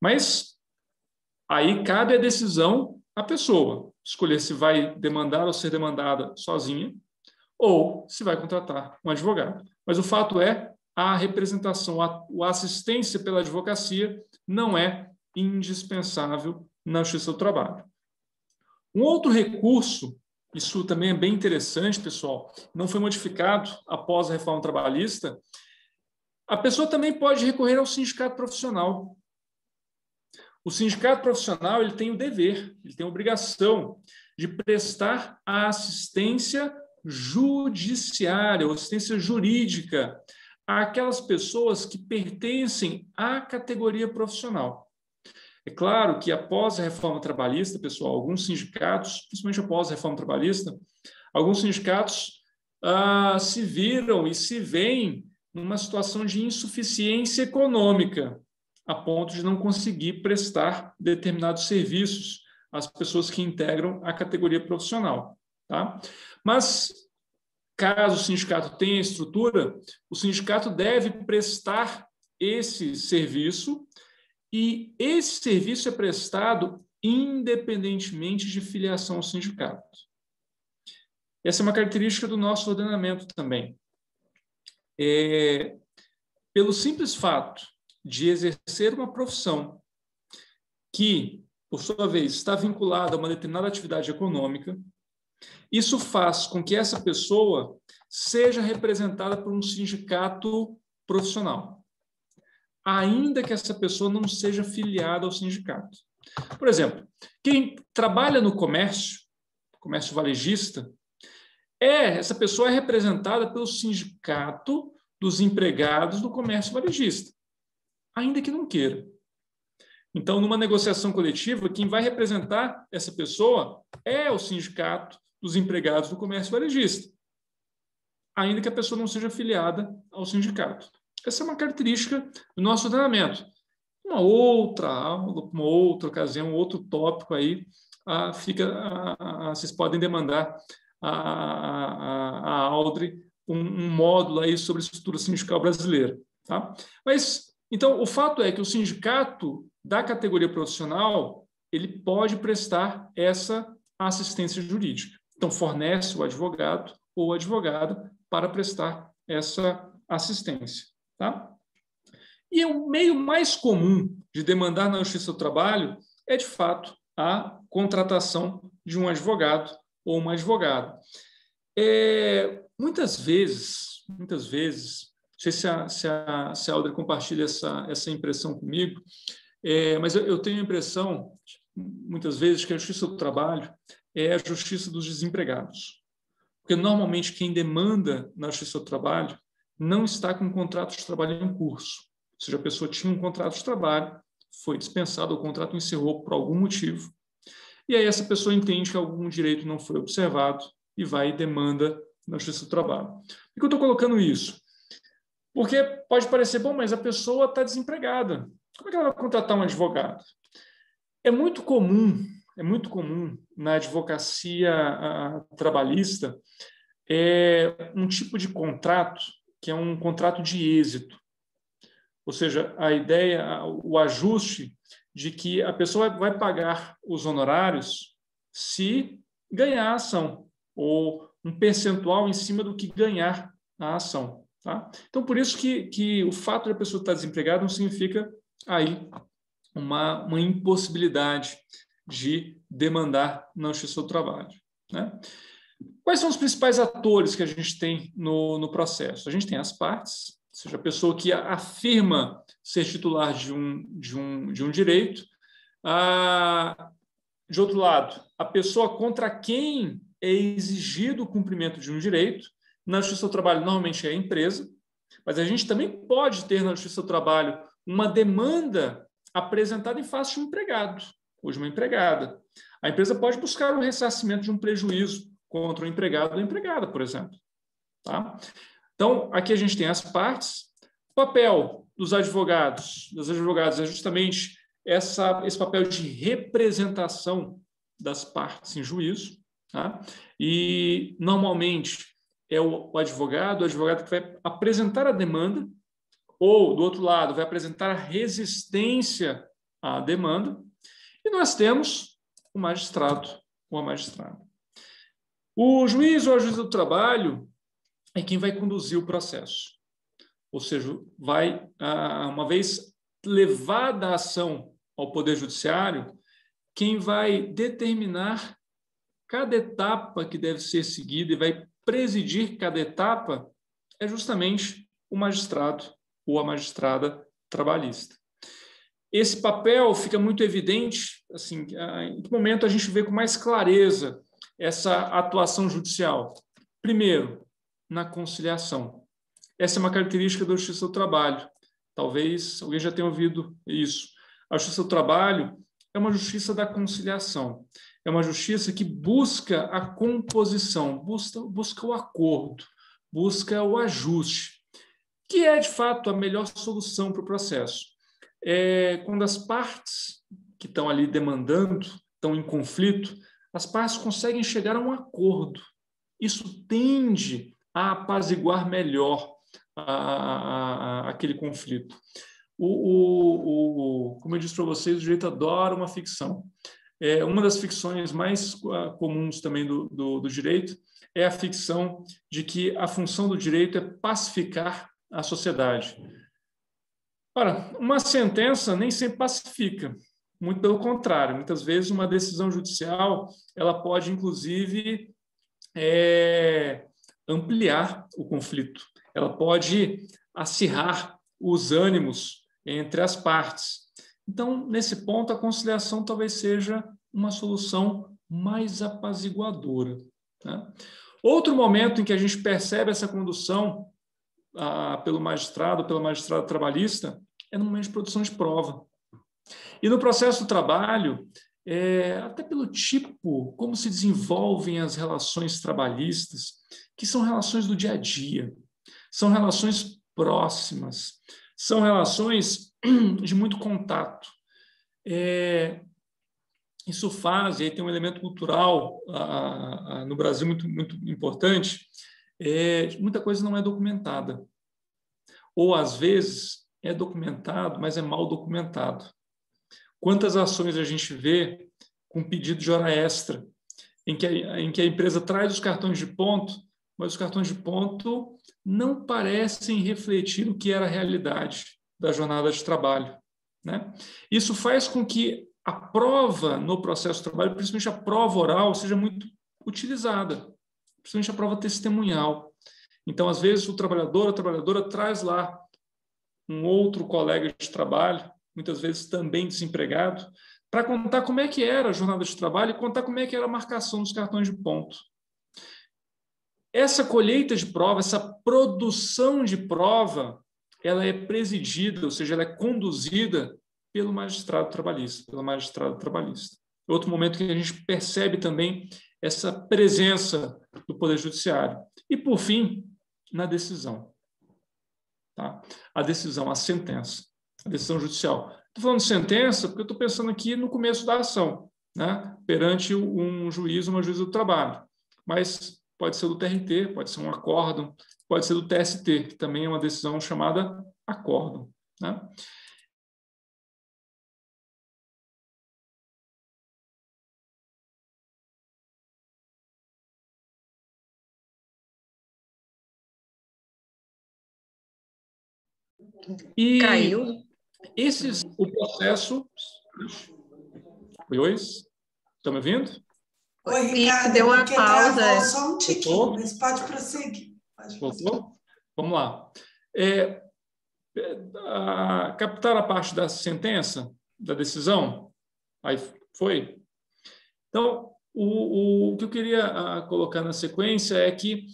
Mas aí cabe a decisão à pessoa, escolher se vai demandar ou ser demandada sozinha ou se vai contratar um advogado. Mas o fato é, a representação, a assistência pela advocacia não é indispensável na Justiça do Trabalho. Um outro recurso, isso também é bem interessante, pessoal, não foi modificado após a reforma trabalhista, a pessoa também pode recorrer ao sindicato profissional. O sindicato profissional ele tem o dever, ele tem a obrigação de prestar a assistência judiciária, ou assistência jurídica, àquelas pessoas que pertencem à categoria profissional. É claro que após a reforma trabalhista, pessoal, alguns sindicatos, principalmente após a reforma trabalhista, alguns sindicatos se viram e se veem numa situação de insuficiência econômica, a ponto de não conseguir prestar determinados serviços às pessoas que integram a categoria profissional. Tá? Mas, caso o sindicato tenha estrutura, o sindicato deve prestar esse serviço e esse serviço é prestado independentemente de filiação ao sindicato. Essa é uma característica do nosso ordenamento também. pelo simples fato de exercer uma profissão que, por sua vez, está vinculada a uma determinada atividade econômica, isso faz com que essa pessoa seja representada por um sindicato profissional, ainda que essa pessoa não seja filiada ao sindicato. Por exemplo, quem trabalha no comércio varejista, essa pessoa é representada pelo sindicato dos empregados do comércio varejista, ainda que não queira. Então, numa negociação coletiva, quem vai representar essa pessoa é o sindicato dos empregados do comércio varejista, ainda que a pessoa não seja afiliada ao sindicato. Essa é uma característica do nosso ordenamento. Uma outra aula, uma outra ocasião, outro tópico aí, vocês podem demandar a Audrey um módulo aí sobre estrutura sindical brasileira. Tá? Mas, então, o fato é que o sindicato da categoria profissional ele pode prestar essa assistência jurídica. Então, fornece o advogado ou advogada para prestar essa assistência. Tá? E o meio mais comum de demandar na Justiça do Trabalho é, de fato, a contratação de um advogado ou uma advogada. Muitas vezes, não sei se a Audrey compartilha essa impressão comigo, mas eu tenho a impressão, muitas vezes, que a Justiça do Trabalho é a justiça dos desempregados. Porque, normalmente, quem demanda na Justiça do Trabalho não está com um contrato de trabalho em curso. Ou seja, a pessoa tinha um contrato de trabalho, foi dispensada, o contrato encerrou por algum motivo, e aí essa pessoa entende que algum direito não foi observado e vai e demanda na Justiça do Trabalho. Por que eu estou colocando isso? Porque pode parecer, bom, mas a pessoa está desempregada. Como é que ela vai contratar um advogado? É muito comum na advocacia trabalhista um tipo de contrato que é um contrato de êxito. Ou seja, a ideia, o ajuste de que a pessoa vai pagar os honorários se ganhar a ação, ou um percentual em cima do que ganhar a ação. Tá? Então, por isso que o fato de a pessoa estar desempregada não significa aí uma impossibilidade de demandar na Justiça do Trabalho. Né? Quais são os principais atores que a gente tem no processo? A gente tem as partes, ou seja, a pessoa que afirma ser titular de um direito. De outro lado, a pessoa contra quem é exigido o cumprimento de um direito. Na Justiça do Trabalho, normalmente é a empresa, mas a gente também pode ter na Justiça do Trabalho uma demanda apresentada em face de um empregado ou de uma empregada. A empresa pode buscar o ressarcimento de um prejuízo contra o empregado ou a empregada, por exemplo. Tá? Então, aqui a gente tem as partes. O papel dos advogados, das advogadas, é justamente esse papel de representação das partes em juízo. Tá? E, normalmente, é o advogado que vai apresentar a demanda, ou, do outro lado, vai apresentar a resistência à demanda, e nós temos o magistrado ou a magistrada. O juiz ou a juíza do trabalho é quem vai conduzir o processo. Ou seja, vai, uma vez levada a ação ao Poder Judiciário, quem vai determinar cada etapa que deve ser seguida e vai presidir cada etapa é justamente o magistrado ou a magistrada trabalhista. Esse papel fica muito evidente, assim, em que momento a gente vê com mais clareza essa atuação judicial. Primeiro, na conciliação. Essa é uma característica da Justiça do Trabalho. Talvez alguém já tenha ouvido isso. A Justiça do Trabalho é uma justiça da conciliação. É uma justiça que busca a composição, busca o acordo, busca o ajuste, que é, de fato, a melhor solução para o processo. Quando as partes que estão ali demandando, estão em conflito, as partes conseguem chegar a um acordo. Isso tende a apaziguar melhor aquele conflito. Como eu disse para vocês, o direito adora uma ficção. Uma das ficções mais comuns também do direito é a ficção de que a função do direito é pacificar a sociedade. Ora, uma sentença nem sempre pacifica, muito pelo contrário. Muitas vezes uma decisão judicial ela pode, inclusive, ampliar o conflito. Ela pode acirrar os ânimos entre as partes. Então, nesse ponto, a conciliação talvez seja uma solução mais apaziguadora, né? Outro momento em que a gente percebe essa condução pela magistrada trabalhista, é no momento de produção de prova. E no processo do trabalho, até pelo tipo, como se desenvolvem as relações trabalhistas, que são relações do dia a dia, são relações próximas, são relações de muito contato. Isso faz, e aí tem um elemento cultural no Brasil muito, muito importante, muita coisa não é documentada. Ou, às vezes, é documentado, mas é mal documentado. Quantas ações a gente vê com pedido de hora extra, em que a empresa traz os cartões de ponto, mas os cartões de ponto não parecem refletir o que era a realidade da jornada de trabalho, né? Isso faz com que a prova no processo de trabalho, principalmente a prova oral, seja muito utilizada, principalmente a prova testemunhal. Então, às vezes, a trabalhadora traz lá um outro colega de trabalho, muitas vezes também desempregado, para contar como é que era a jornada de trabalho e contar como é que era a marcação dos cartões de ponto. Essa colheita de prova, essa produção de prova, ela é presidida, ou seja, ela é conduzida pelo magistrado trabalhista, pela magistrada trabalhista. Outro momento que a gente percebe também essa presença do Poder Judiciário. E, por fim, na decisão. Tá? A decisão, a sentença, a decisão judicial. Estou falando de sentença porque eu estou pensando aqui no começo da ação, né? Perante um juiz, uma juíza do trabalho. Mas pode ser do TRT, pode ser um acórdão, pode ser do TST, que também é uma decisão chamada acórdão, né? E caiu. o processo... Oi? Estão me ouvindo? Oi, Ricardo, isso, deu uma porque pausa. travou só um tiquinho, Voltou? mas pode prosseguir. Voltou? Vamos lá. Captar a parte da sentença, da decisão? Aí foi? Então, o que eu queria colocar na sequência é que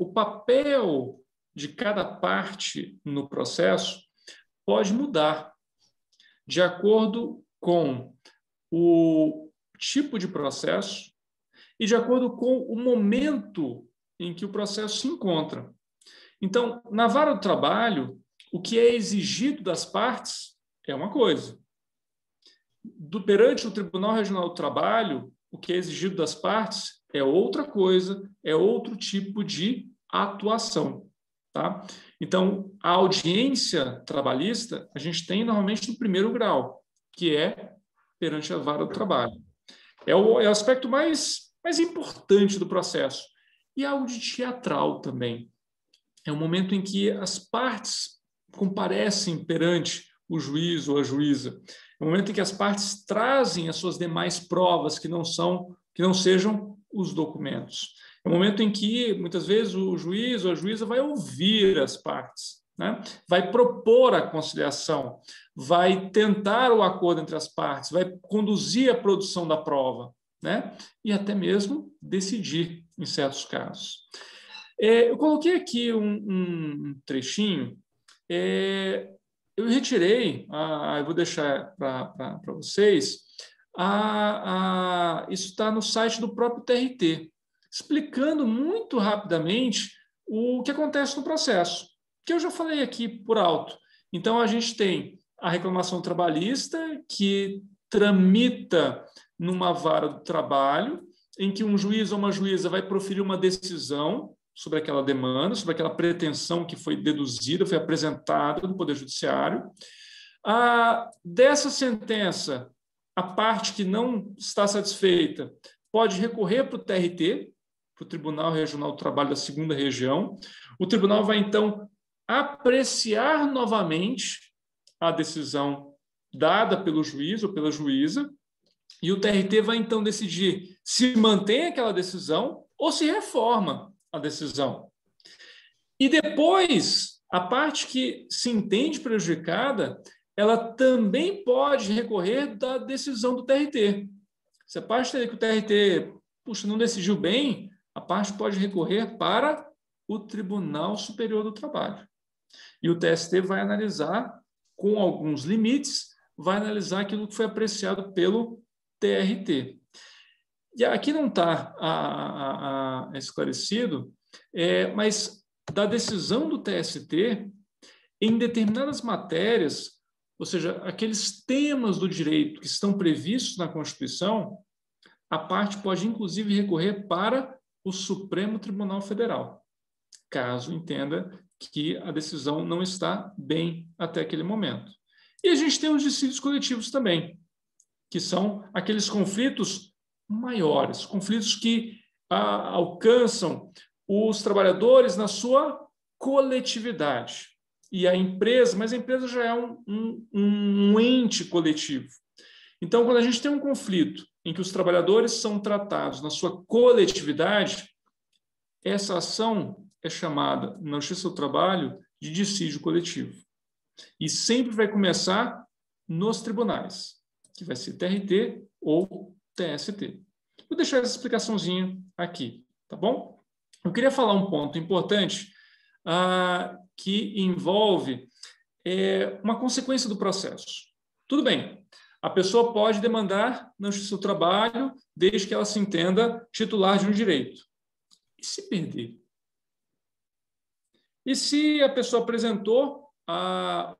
o papel de cada parte no processo pode mudar de acordo com o tipo de processo e de acordo com o momento em que o processo se encontra. Então, na vara do trabalho, o que é exigido das partes é uma coisa. Perante o Tribunal Regional do Trabalho, o que é exigido das partes é outra coisa, é outro tipo de atuação. Tá? Então, a audiência trabalhista a gente tem normalmente no primeiro grau, que é perante a vara do trabalho. É o aspecto mais importante do processo. E algo de teatral também. É o momento em que as partes comparecem perante o juiz ou a juíza. É o momento em que as partes trazem as suas demais provas que não sejam os documentos. É o momento em que, muitas vezes, o juiz ou a juíza vai ouvir as partes, né? Vai propor a conciliação, vai tentar o acordo entre as partes, vai conduzir a produção da prova, né? E até mesmo decidir em certos casos. Eu coloquei aqui um trechinho, eu retirei, eu vou deixar para vocês, isso está no site do próprio TRT, explicando muito rapidamente o que acontece no processo, que eu já falei aqui por alto. Então, a gente tem a reclamação trabalhista, que tramita numa vara do trabalho, em que um juiz ou uma juíza vai proferir uma decisão sobre aquela demanda, sobre aquela pretensão que foi deduzida, foi apresentada no Poder Judiciário. Dessa sentença, a parte que não está satisfeita pode recorrer para o TRT, para o Tribunal Regional do Trabalho da 2ª Região. O tribunal vai, então, apreciar novamente a decisão dada pelo juiz ou pela juíza, e o TRT vai então decidir se mantém aquela decisão ou se reforma a decisão. E depois, a parte que se entende prejudicada, ela também pode recorrer da decisão do TRT. Se a parte que o TRT, não decidiu bem, a parte pode recorrer para o Tribunal Superior do Trabalho. E o TST vai analisar, com alguns limites, vai analisar aquilo que foi apreciado pelo TRT. E aqui não está esclarecido, mas da decisão do TST, em determinadas matérias, ou seja, aqueles temas do direito que estão previstos na Constituição, a parte pode, inclusive, recorrer para o Supremo Tribunal Federal, caso entenda que a decisão não está bem até aquele momento. E a gente tem os dissídios coletivos também, que são aqueles conflitos maiores, conflitos que alcançam os trabalhadores na sua coletividade. E a empresa, mas a empresa já é um ente coletivo. Então, quando a gente tem um conflito em que os trabalhadores são tratados na sua coletividade, essa ação é chamada, na Justiça do Trabalho, de dissídio coletivo. E sempre vai começar nos tribunais, que vai ser TRT ou TST. Vou deixar essa explicaçãozinha aqui, tá bom? Eu queria falar um ponto importante que envolve uma consequência do processo. Tudo bem, a pessoa pode demandar na Justiça do Trabalho desde que ela se entenda titular de um direito. E se perder? E se a pessoa apresentou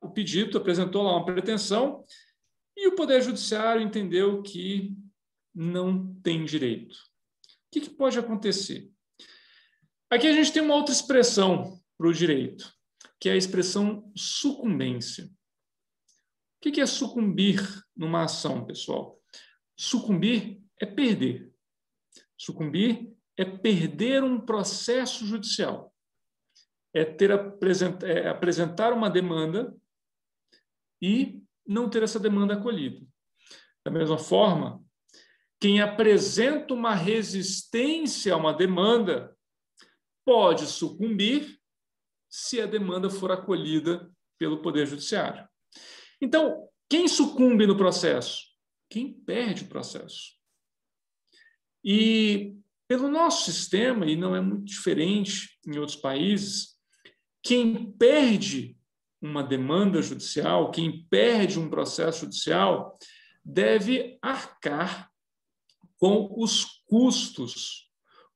o pedido, apresentou lá uma pretensão e o Poder Judiciário entendeu que não tem direito? O que pode acontecer? Aqui a gente tem uma outra expressão para o direito, que é a expressão sucumbência. O que é sucumbir numa ação, pessoal? Sucumbir é perder. Sucumbir é perder um processo judicial. Apresentar uma demanda e não ter essa demanda acolhida. Da mesma forma, quem apresenta uma resistência a uma demanda pode sucumbir se a demanda for acolhida pelo Poder Judiciário. Então, quem sucumbe no processo? Quem perde o processo. E pelo nosso sistema, e não é muito diferente em outros países, quem perde uma demanda judicial, quem perde um processo judicial, deve arcar com os custos,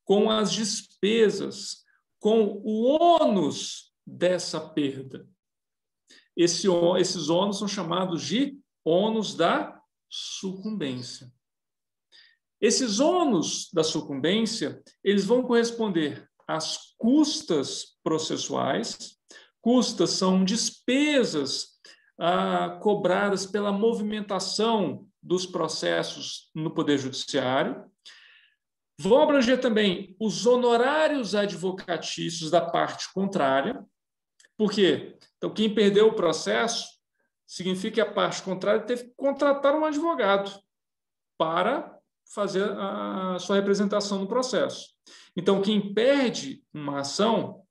com as despesas, com o ônus dessa perda. Esses ônus são chamados de ônus da sucumbência. Esses ônus da sucumbência, eles vão corresponder às custas processuais. Custas são despesas cobradas pela movimentação dos processos no Poder Judiciário. Vão abranger também os honorários advocatícios da parte contrária. Por quê? Então, quem perdeu o processo significa que a parte contrária teve que contratar um advogado para fazer a sua representação no processo. Então, quem perde uma ação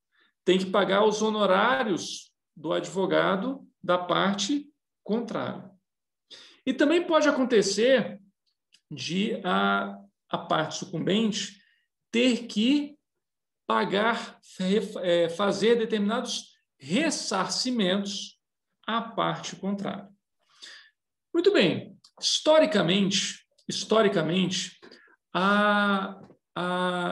tem que pagar os honorários do advogado da parte contrária. E também pode acontecer de a parte sucumbente ter que pagar, fazer determinados ressarcimentos à parte contrária. Muito bem. Historicamente, a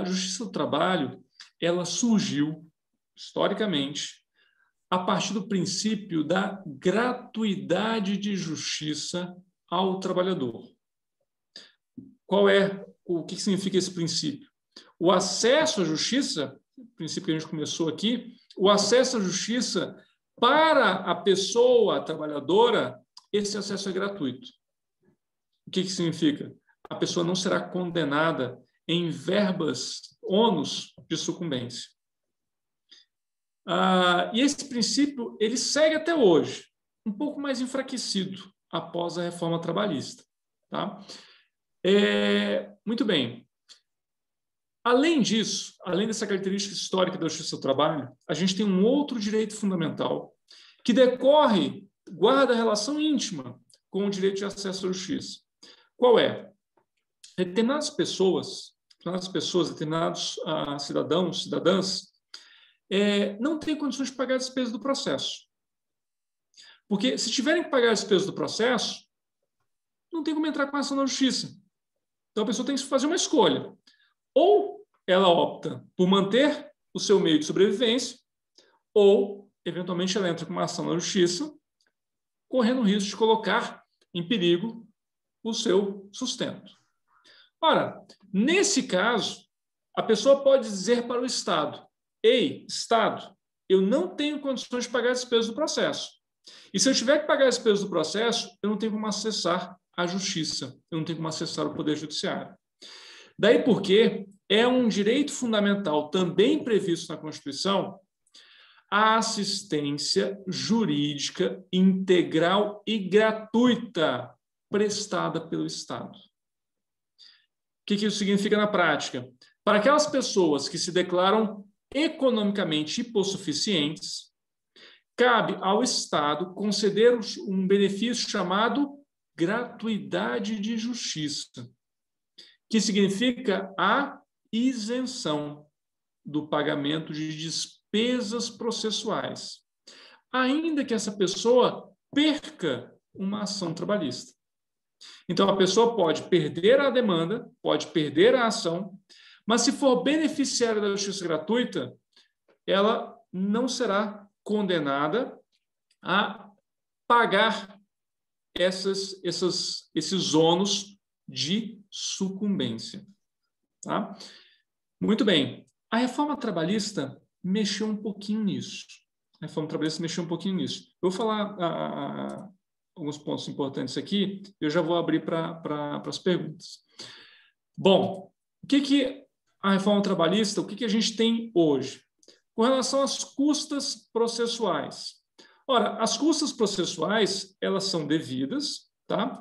Justiça do Trabalho ela surgiu, historicamente, a partir do princípio da gratuidade de justiça ao trabalhador. O que significa esse princípio? O acesso à justiça, o princípio que a gente começou aqui, o acesso à justiça para a pessoa trabalhadora, esse acesso é gratuito. O que significa? A pessoa não será condenada em verbas ônus de sucumbência. E esse princípio ele segue até hoje, um pouco mais enfraquecido após a reforma trabalhista. Tá? Muito bem. Além disso, além dessa característica histórica da justiça do trabalho, a gente tem um outro direito fundamental que guarda relação íntima com o direito de acesso à justiça. Qual é? Determinadas pessoas, determinados cidadãos, cidadãs, não têm condições de pagar a despesa do processo. Porque se tiverem que pagar a despesa do processo, não tem como entrar com a ação na justiça. Então a pessoa tem que fazer uma escolha. Ou ela opta por manter o seu meio de sobrevivência, ou, eventualmente, ela entra com uma ação na justiça, correndo o risco de colocar em perigo o seu sustento. Ora, nesse caso, a pessoa pode dizer para o Estado: ei, Estado, eu não tenho condições de pagar as despesas do processo. E se eu tiver que pagar as despesas do processo, eu não tenho como acessar a justiça, eu não tenho como acessar o Poder Judiciário. Daí porque é um direito fundamental também previsto na Constituição a assistência jurídica integral e gratuita prestada pelo Estado. O que isso significa na prática? Para aquelas pessoas que se declaram economicamente hipossuficientes, cabe ao Estado conceder um benefício chamado gratuidade de justiça, que significa a isenção do pagamento de despesas processuais, ainda que essa pessoa perca uma ação trabalhista. Então, a pessoa pode perder a demanda, pode perder a ação, mas se for beneficiária da justiça gratuita, ela não será condenada a pagar esses ônus de sucumbência. Tá? Muito bem. A reforma trabalhista mexeu um pouquinho nisso. Eu vou falar alguns pontos importantes aqui, eu já vou abrir para as perguntas. Bom, o que a reforma trabalhista, o que a gente tem hoje? Com relação às custas processuais. Ora, as custas processuais, elas são devidas, tá?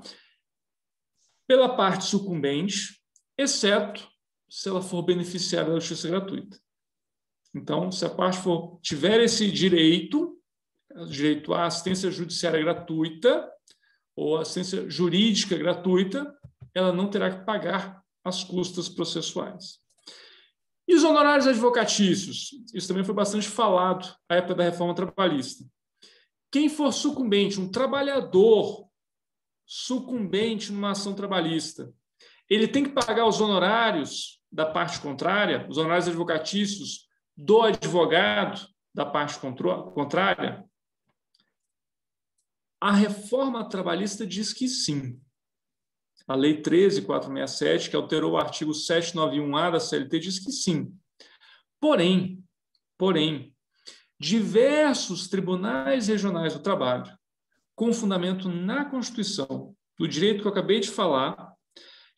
Pela parte sucumbente, exceto se ela for beneficiária da justiça gratuita. Então, se a parte tiver esse direito à assistência judiciária gratuita ou assistência jurídica gratuita, ela não terá que pagar as custas processuais. E os honorários advocatícios? Isso também foi bastante falado na época da reforma trabalhista. Quem for sucumbente, um trabalhador sucumbente numa ação trabalhista, ele tem que pagar os honorários da parte contrária, os honorários advocatícios do advogado da parte contrária? A reforma trabalhista diz que sim. A Lei 13.467, que alterou o artigo 791-A da CLT, diz que sim. Porém, diversos tribunais regionais do trabalho, com fundamento na Constituição, do direito que eu acabei de falar,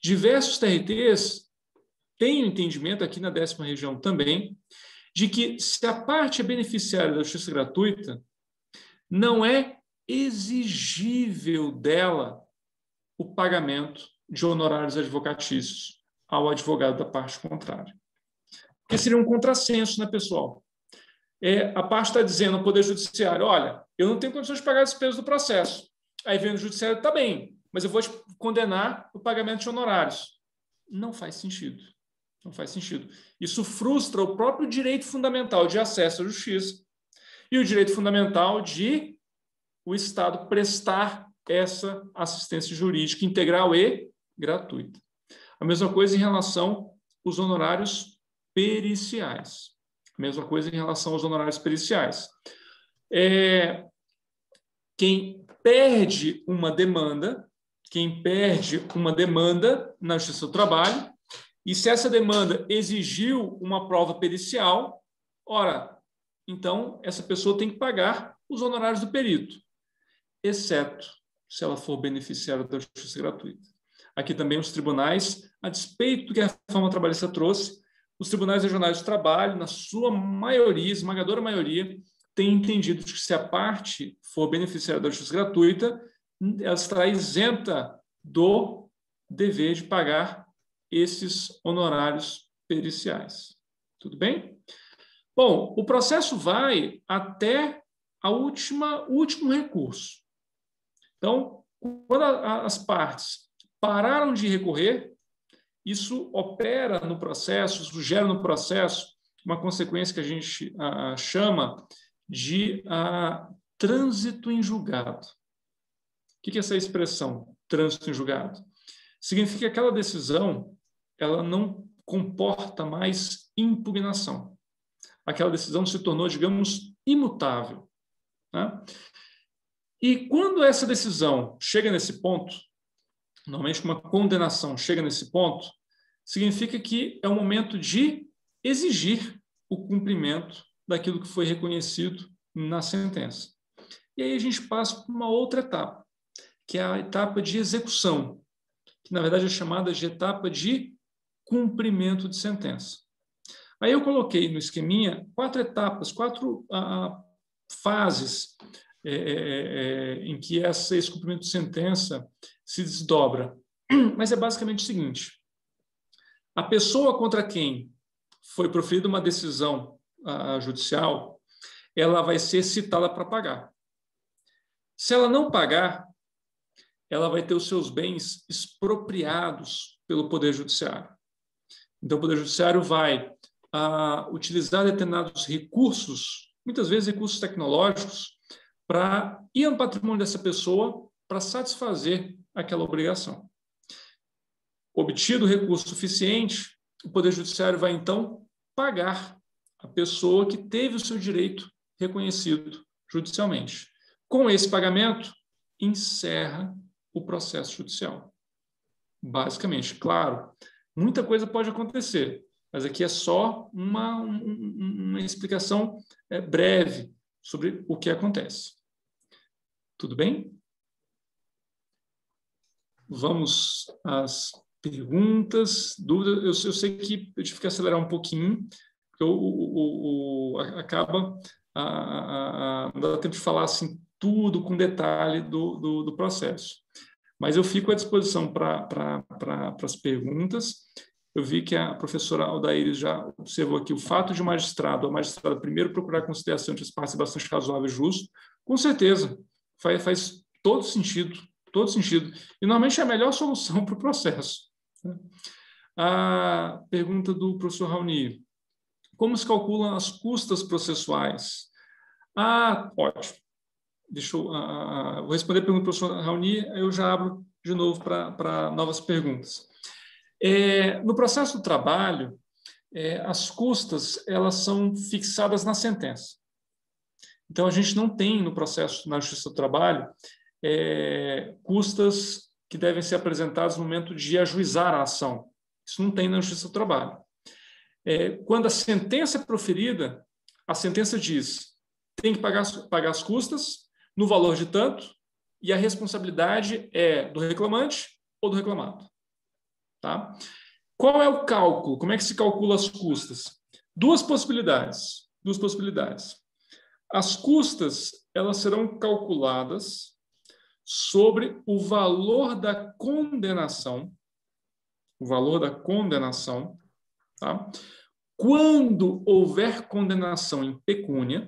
diversos TRTs têm o entendimento, aqui na 10ª região também, de que se a parte é beneficiária da justiça gratuita, não é exigível dela o pagamento de honorários advocatícios ao advogado da parte contrária. Porque seria um contrassenso, né, pessoal? A parte está dizendo ao Poder Judiciário: olha, eu não tenho condições de pagar as despesas do processo. Aí vem o Judiciário: está bem, mas eu vou te condenar o pagamento de honorários. Não faz sentido. Não faz sentido. Isso frustra o próprio direito fundamental de acesso à justiça e o direito fundamental de o Estado prestar essa assistência jurídica integral e gratuita. A mesma coisa em relação aos honorários periciais. Quem perde uma demanda na Justiça do Trabalho, e se essa demanda exigiu uma prova pericial, ora, então essa pessoa tem que pagar os honorários do perito, exceto se ela for beneficiária da justiça gratuita. Aqui também os tribunais, a despeito do que a reforma trabalhista trouxe, os tribunais regionais de trabalho, na sua maioria, esmagadora maioria, têm entendido que se a parte for beneficiária da justiça gratuita, ela estará isenta do dever de pagar esses honorários periciais. Tudo bem? Bom, o processo vai até o último recurso. Então, quando as partes pararam de recorrer, isso opera no processo, isso gera no processo uma consequência que a gente chama de trânsito em julgado. O que é essa expressão, trânsito em julgado? Significa que aquela decisão ela não comporta mais impugnação. Aquela decisão se tornou, digamos, imutável. Né? E quando essa decisão chega nesse ponto, normalmente uma condenação chega nesse ponto, significa que é o momento de exigir o cumprimento daquilo que foi reconhecido na sentença. E aí a gente passa por uma outra etapa, que é a etapa de execução, que na verdade é chamada de etapa de cumprimento de sentença. Aí eu coloquei no esqueminha 4 etapas, 4 fases em que esse cumprimento de sentença se desdobra. Mas é basicamente o seguinte: a pessoa contra quem foi proferida uma decisão judicial, ela vai ser citada para pagar. Se ela não pagar, ela vai ter os seus bens expropriados pelo Poder Judiciário. Então, o Poder Judiciário vai utilizar determinados recursos, muitas vezes recursos tecnológicos, para ir ao patrimônio dessa pessoa para satisfazer aquela obrigação. Obtido o recurso suficiente, o Poder Judiciário vai, então, pagar a pessoa que teve o seu direito reconhecido judicialmente. Com esse pagamento, encerra o processo judicial. Basicamente, claro, muita coisa pode acontecer, mas aqui é só uma explicação breve sobre o que acontece. Tudo bem? Vamos às perguntas, dúvidas. Eu sei que eu tive que acelerar um pouquinho, porque acaba não dá tempo de falar assim tudo com detalhe do processo. Mas eu fico à disposição para as perguntas. Eu vi que a professora Aldaíris já observou aqui o fato de o magistrado ou a magistrada primeiro procurar conciliação entre as partes bastante razoável e justo. Com certeza, faz todo sentido. E, normalmente, é a melhor solução para o processo. A pergunta do professor Raoni: como se calculam as custas processuais? Ótimo. Deixa eu vou responder a pergunta do professor Raoni, eu já abro de novo para novas perguntas. No processo do trabalho, as custas elas são fixadas na sentença. Então, a gente não tem no processo na Justiça do Trabalho custas que devem ser apresentadas no momento de ajuizar a ação. Isso não tem na Justiça do Trabalho. Quando a sentença é proferida, a sentença diz: tem que pagar as custas no valor de tanto, e a responsabilidade é do reclamante ou do reclamado. Tá? Qual é o cálculo? Como é que se calcula as custas? Duas possibilidades. As custas elas serão calculadas sobre o valor da condenação. Tá? Quando houver condenação em pecúnia,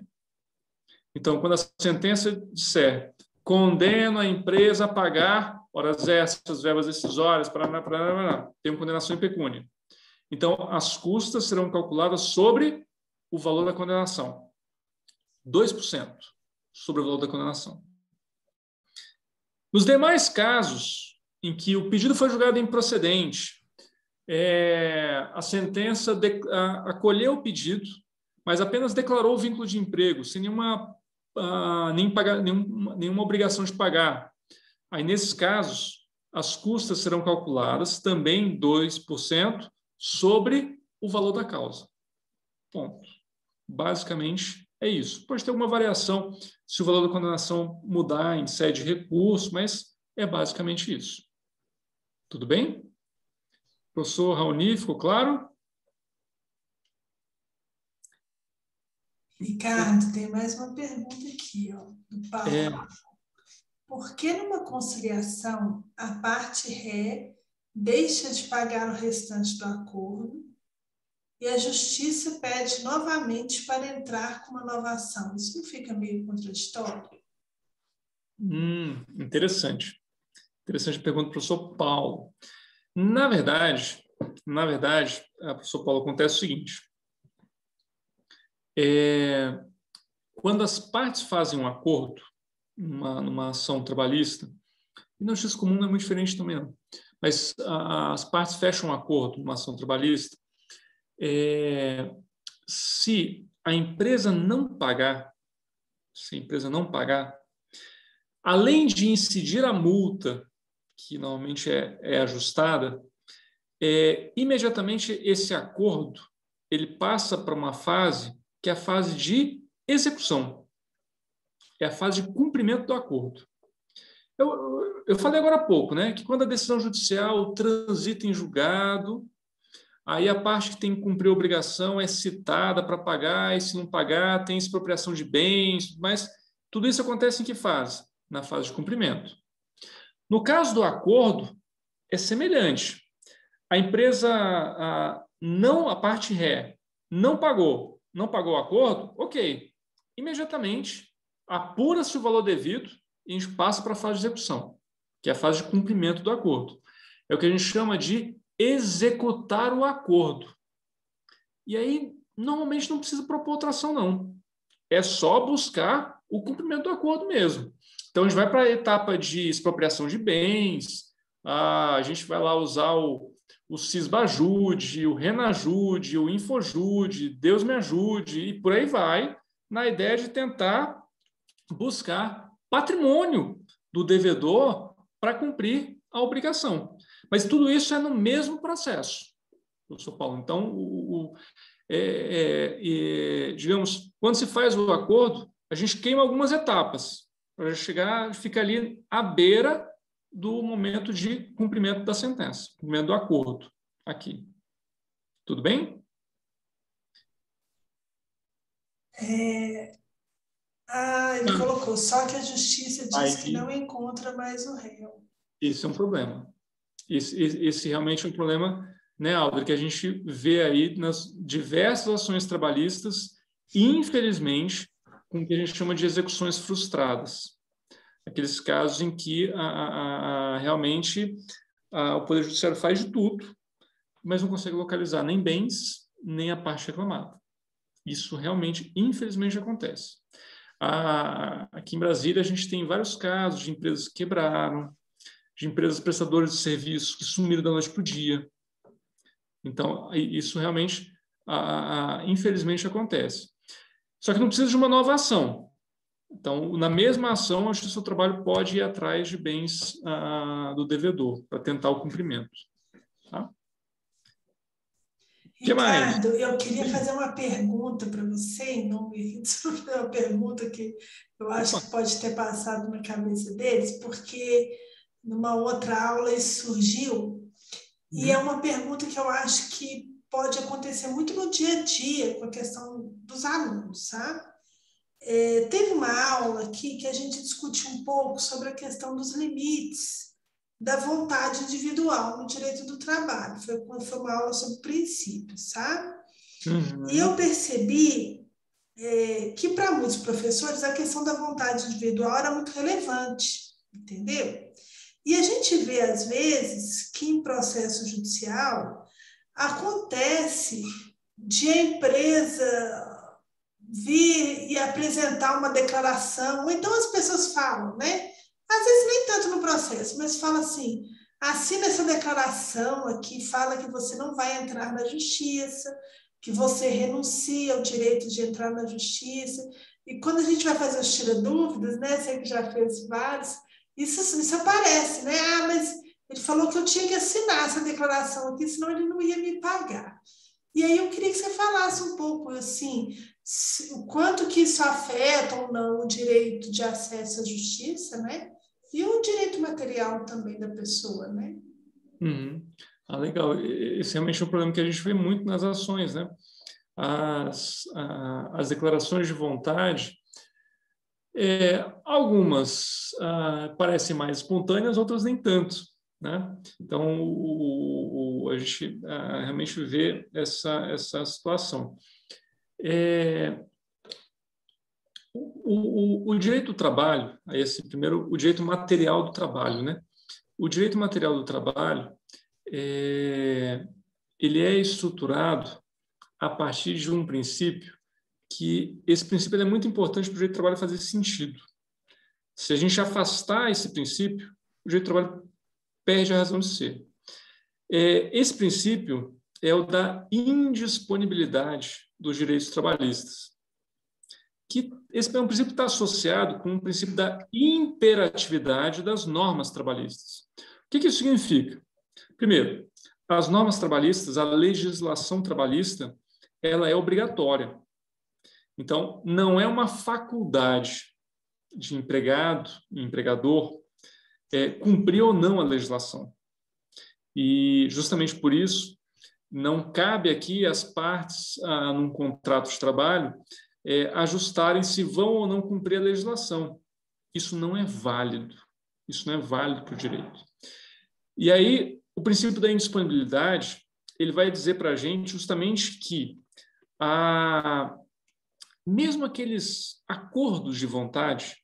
então, quando a sentença disser: condeno a empresa a pagar horas extras, verbas decisórias, tem uma condenação em pecúnia. Então, as custas serão calculadas sobre o valor da condenação. 2% sobre o valor da condenação. Nos demais casos em que o pedido foi julgado improcedente, a sentença acolheu o pedido, mas apenas declarou o vínculo de emprego, sem nenhuma obrigação de pagar. Aí, nesses casos, as custas serão calculadas também 2% sobre o valor da causa. Ponto. Basicamente, é isso. Pode ter alguma variação se o valor da condenação mudar em sede de recurso, mas é basicamente isso. Tudo bem? Professor Raoni, ficou claro? Ricardo, tem mais uma pergunta aqui, ó, do Paulo. Por que numa conciliação a parte ré deixa de pagar o restante do acordo e a justiça pede novamente para entrar com uma nova ação? Isso não fica meio contraditório? Interessante. Interessante a pergunta do professor Paulo. Na verdade, professor Paulo, acontece o seguinte. Quando as partes fazem um acordo, numa ação trabalhista, e na justiça comum não é muito diferente também, não. Mas as partes fecham um acordo numa ação trabalhista, se a empresa não pagar, além de incidir a multa, que normalmente é ajustada, imediatamente esse acordo ele passa para uma fase que é a fase de execução, é a fase de cumprimento do acordo. Eu falei agora há pouco, né, que quando a decisão judicial transita em julgado, aí a parte que tem que cumprir a obrigação é citada para pagar, e se não pagar, tem expropriação de bens, mas tudo isso acontece em que fase? Na fase de cumprimento. No caso do acordo, é semelhante. A empresa, a parte ré, não pagou o acordo, ok. Imediatamente, apura-se o valor devido e a gente passa para a fase de execução, que é a fase de cumprimento do acordo. É o que a gente chama de executar o acordo. E aí, normalmente, não precisa propor outra ação, não. É só buscar o cumprimento do acordo mesmo. Então, a gente vai para a etapa de expropriação de bens, a gente vai lá usar o Cisbajude, o Renajude, o Infojude, Deus me ajude, e por aí vai, na ideia de tentar buscar patrimônio do devedor para cumprir a obrigação. Mas tudo isso é no mesmo processo, professor Paulo. Então, digamos, quando se faz o acordo, a gente queima algumas etapas para ficar ali à beira do momento de cumprimento da sentença, cumprimento do acordo aqui. Tudo bem? Ele colocou, só que a justiça diz que não encontra mais o réu. Esse é um problema. Esse realmente é um problema, né, Alder, que a gente vê aí nas diversas ações trabalhistas, infelizmente, com o que a gente chama de execuções frustradas. Aqueles casos em que realmente o Poder Judiciário faz de tudo, mas não consegue localizar nem bens, nem a parte reclamada. Isso realmente, infelizmente, acontece. Aqui em Brasília, a gente tem vários casos de empresas que quebraram, de empresas prestadoras de serviços que sumiram da noite para o dia. Então, isso realmente, infelizmente, acontece. Só que não precisa de uma nova ação. Então, na mesma ação, a Justiça do Trabalho pode ir atrás de bens do devedor para tentar o cumprimento. Tá? Ricardo, eu queria fazer uma pergunta para você, em nome de uma pergunta que eu acho que pode ter passado na cabeça deles, porque numa outra aula isso surgiu, e é uma pergunta que eu acho que pode acontecer muito no dia a dia com a questão dos alunos, sabe? Teve uma aula aqui que a gente discutiu um pouco sobre a questão dos limites da vontade individual no direito do trabalho. Foi uma aula sobre princípios, sabe? E eu percebi que para muitos professores a questão da vontade individual era muito relevante, entendeu? E a gente vê, às vezes, que em processo judicial acontece de a empresa vir e apresentar uma declaração, ou então as pessoas falam, né? Às vezes nem tanto no processo, mas fala assim, assina essa declaração aqui, fala que você não vai entrar na justiça, que você renuncia ao direito de entrar na justiça, e quando a gente vai fazer os tira-dúvidas, né? Você que já fez vários, isso aparece, né? Mas ele falou que eu tinha que assinar essa declaração aqui, senão ele não ia me pagar. E aí eu queria que você falasse um pouco, assim, o quanto que isso afeta ou não o direito de acesso à justiça, né? E o direito material também da pessoa, né? Legal. Esse realmente é um problema que a gente vê muito nas ações, né? as declarações de vontade, algumas parecem mais espontâneas, outras nem tanto, né? Então, a gente realmente vê essa situação. O direito do trabalho, primeiro, o direito material do trabalho, né? O direito material do trabalho, ele é estruturado a partir de um princípio que esse princípio é muito importante para o direito do trabalho fazer sentido. Se a gente afastar esse princípio, o direito do trabalho perde a razão de ser. Esse princípio é o da indisponibilidade dos direitos trabalhistas. Esse princípio está associado com o princípio da imperatividade das normas trabalhistas. O que isso significa? Primeiro, as normas trabalhistas, a legislação trabalhista, ela é obrigatória. Então, não é uma faculdade de empregado e empregador cumprir ou não a legislação. E, justamente por isso, não cabe aqui às partes, num contrato de trabalho, ajustarem se vão ou não cumprir a legislação. Isso não é válido. Isso não é válido para o direito. E aí, o princípio da indisponibilidade, ele vai dizer para a gente justamente que mesmo aqueles acordos de vontade,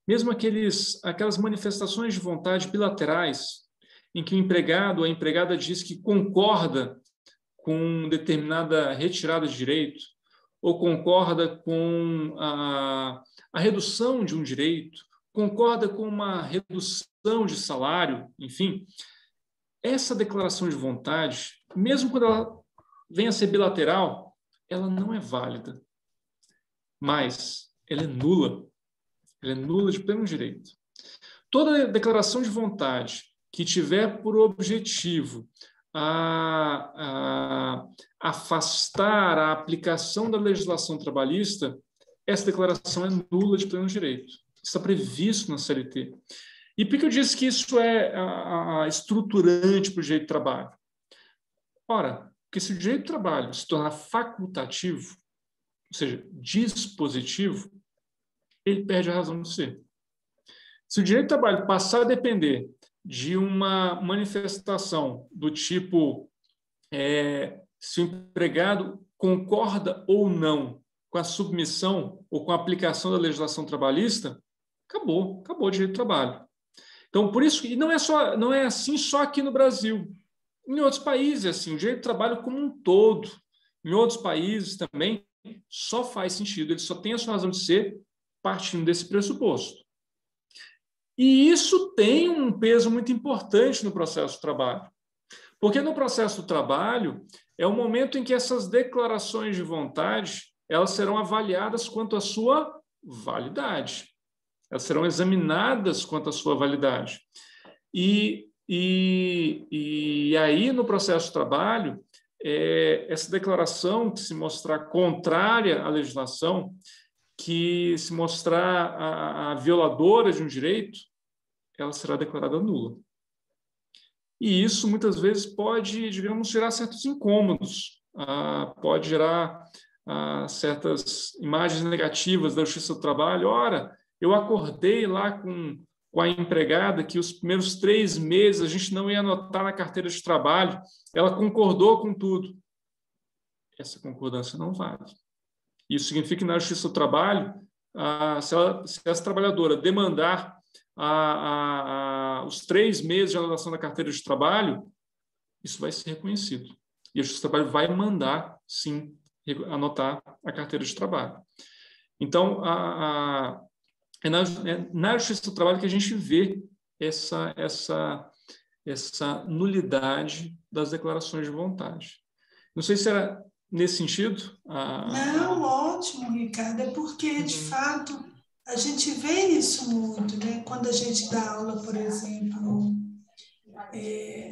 mesmo aquelas manifestações de vontade bilaterais, em que o empregado ou a empregada diz que concorda com determinada retirada de direito, ou concorda com a redução de um direito, concorda com uma redução de salário, enfim, essa declaração de vontade, mesmo quando ela venha a ser bilateral, ela não é válida, mas ela é nula de pleno direito. Toda declaração de vontade que tiver por objetivo afastar a aplicação da legislação trabalhista, essa declaração é nula de pleno direito. Está previsto na CLT. E por que eu disse que isso é estruturante para o direito do trabalho? Ora, porque se o direito do trabalho se tornar facultativo, ou seja, dispositivo, ele perde a razão de ser. Se o direito do trabalho passar a depender de uma manifestação do tipo se o empregado concorda ou não com a submissão ou com a aplicação da legislação trabalhista, acabou o direito do trabalho. Então, por isso, e não é assim só aqui no Brasil. Em outros países, assim, o direito do trabalho como um todo, em outros países também, só faz sentido, ele só tem a sua razão de ser partindo desse pressuposto. E isso tem um peso muito importante no processo do trabalho. Porque no processo do trabalho é o momento em que essas declarações de vontade elas serão avaliadas quanto à sua validade. Elas serão examinadas quanto à sua validade. E aí, no processo do trabalho, essa declaração que se mostrar contrária à legislação, que se mostrar a violadora de um direito, ela será declarada nula. E isso, muitas vezes, pode, digamos, gerar certos incômodos, pode gerar certas imagens negativas da Justiça do Trabalho. Ora, eu acordei lá com a empregada que os primeiros 3 meses a gente não ia anotar na carteira de trabalho, ela concordou com tudo. Essa concordância não vale. Isso significa que na Justiça do Trabalho, se essa trabalhadora demandar os 3 meses de anotação da carteira de trabalho, isso vai ser reconhecido. E a Justiça do Trabalho vai mandar, sim, anotar a carteira de trabalho. Então, é na Justiça do Trabalho que a gente vê essa nulidade das declarações de vontade. Não sei se era nesse sentido. Não, ótimo, Ricardo. É porque, de fato, a gente vê isso muito, né? Quando a gente dá aula, por exemplo,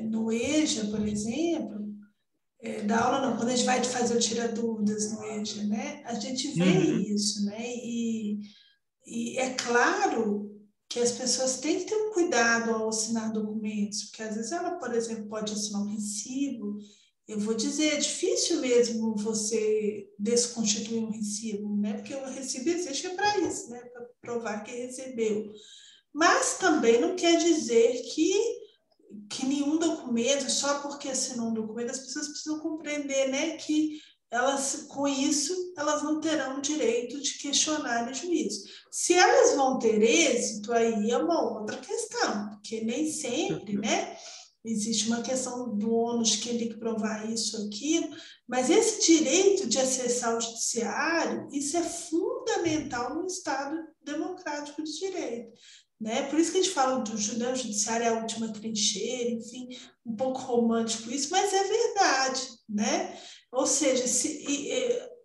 no EJA, por exemplo, da aula não, quando a gente vai fazer o Tira Dúvidas no EJA, né? A gente vê isso, né? E é claro que as pessoas têm que ter um cuidado ao assinar documentos, porque às vezes ela, por exemplo, pode assinar um recibo eu vou dizer, é difícil mesmo você desconstituir um recibo, né? Porque o recibo existe para isso, né? Para provar que recebeu. Mas também não quer dizer que nenhum documento, só porque assinou um documento, as pessoas precisam compreender, né, que elas, com isso, elas não terão direito de questionar o juízo. Se elas vão ter êxito, aí é uma outra questão, porque nem sempre, né, existe uma questão do ônus de quem tem que provar isso ou aquilo, mas esse direito de acessar o judiciário, isso é fundamental no Estado democrático de direito. Né? Por isso que a gente fala do judiciário é a última trincheira, enfim, um pouco romântico isso, mas é verdade, né? Ou seja,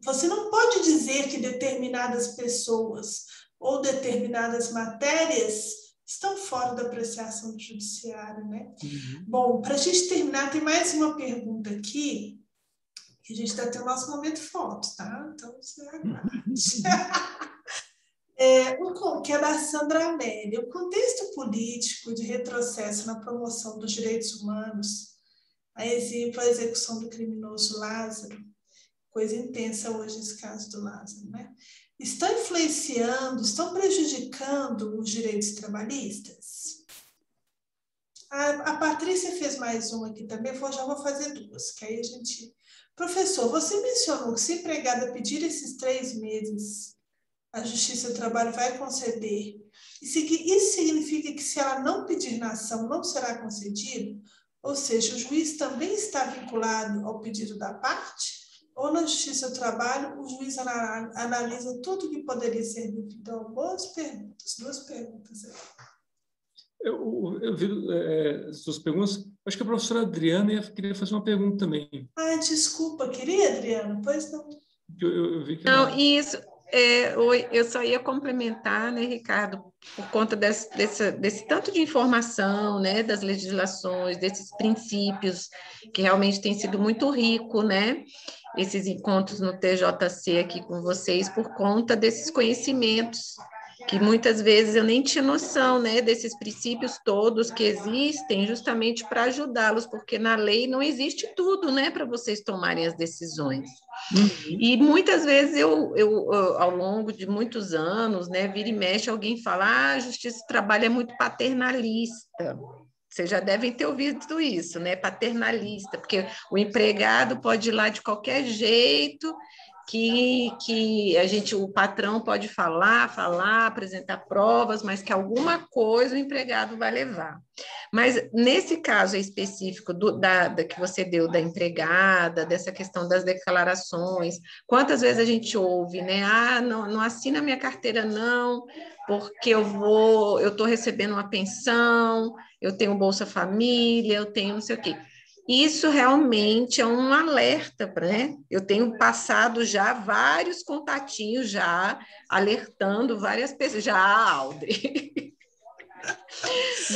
você não pode dizer que determinadas pessoas ou determinadas matérias estão fora da apreciação do judiciário, né? Uhum. Bom, para a gente terminar, tem mais uma pergunta aqui, que a gente está tendo o nosso momento foto, tá? Então, você aguarde. Que é da Sandra Amélia. O contexto político de retrocesso na promoção dos direitos humanos, a exemplo, a execução do criminoso Lázaro, coisa intensa hoje esse caso do Lázaro, né? Estão influenciando, estão prejudicando os direitos trabalhistas? A Patrícia fez mais uma aqui também, já vou fazer duas, que aí a gente... Professor, você mencionou que se a empregada pedir esses 3 meses, a Justiça do Trabalho vai conceder. Isso significa que se ela não pedir na ação, não será concedido? Ou seja, o juiz também está vinculado ao pedido da parte? Ou na Justiça do Trabalho, o juiz analisa tudo que poderia ser devido? Então, boas perguntas, 2 perguntas aí. Eu vi suas perguntas. Acho que a professora Adriana queria fazer uma pergunta também. Ah, desculpa, queria, Adriana? Pois não. Eu vi que não, isso... eu só ia complementar, né, Ricardo, por conta desse tanto de informação, né, das legislações, desses princípios, que realmente tem sido muito rico, né, esses encontros no TJC aqui com vocês, por conta desses conhecimentos, que muitas vezes eu nem tinha noção, né, desses princípios todos que existem justamente para ajudá-los, porque na lei não existe tudo, né, para vocês tomarem as decisões. Uhum. E muitas vezes eu, ao longo de muitos anos, né, vira e mexe, alguém fala, a Justiça do Trabalho é muito paternalista. Vocês já devem ter ouvido isso, né? Paternalista, porque o empregado pode ir lá de qualquer jeito, que o patrão pode falar, apresentar provas, mas que alguma coisa o empregado vai levar. Mas nesse caso específico que você deu da empregada, dessa questão das declarações, quantas vezes a gente ouve, né? Ah, não assina minha carteira não, porque eu estou recebendo uma pensão, eu tenho Bolsa Família, eu tenho não sei o quê. Isso realmente é um alerta, né? Eu tenho passado já vários contatinhos já alertando várias pessoas. Já, Aldri.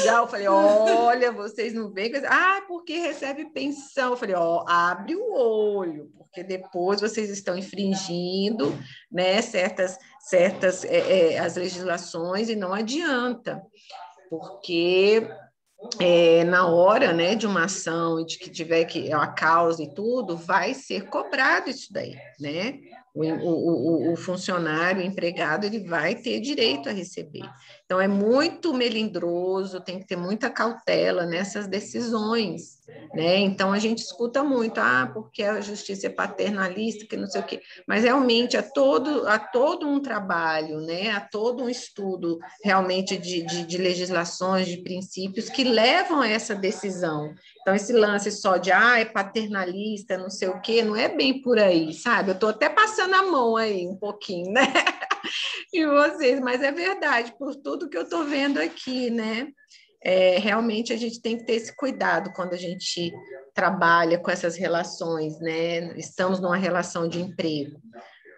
Já eu falei, olha, vocês não veem... porque recebe pensão. Eu falei, abre o olho, porque depois vocês estão infringindo, né, certas as legislações e não adianta, porque... na hora, né, de uma ação, de que tiver a causa e tudo, vai ser cobrado isso daí, né? O funcionário, o empregado, ele vai ter direito a receber. Então, é muito melindroso, tem que ter muita cautela nessas decisões, né? Então, a gente escuta muito, porque a justiça é paternalista, que não sei o quê, mas realmente há todo um trabalho, né? Há todo um estudo realmente de legislações, de princípios que levam a essa decisão. Então, esse lance só de, é paternalista, não sei o quê, não é bem por aí, sabe? Eu estou até passando a mão aí um pouquinho, né? E vocês, mas é verdade, por tudo que eu estou vendo aqui, né? Realmente a gente tem que ter esse cuidado quando a gente trabalha com essas relações, né? Estamos numa relação de emprego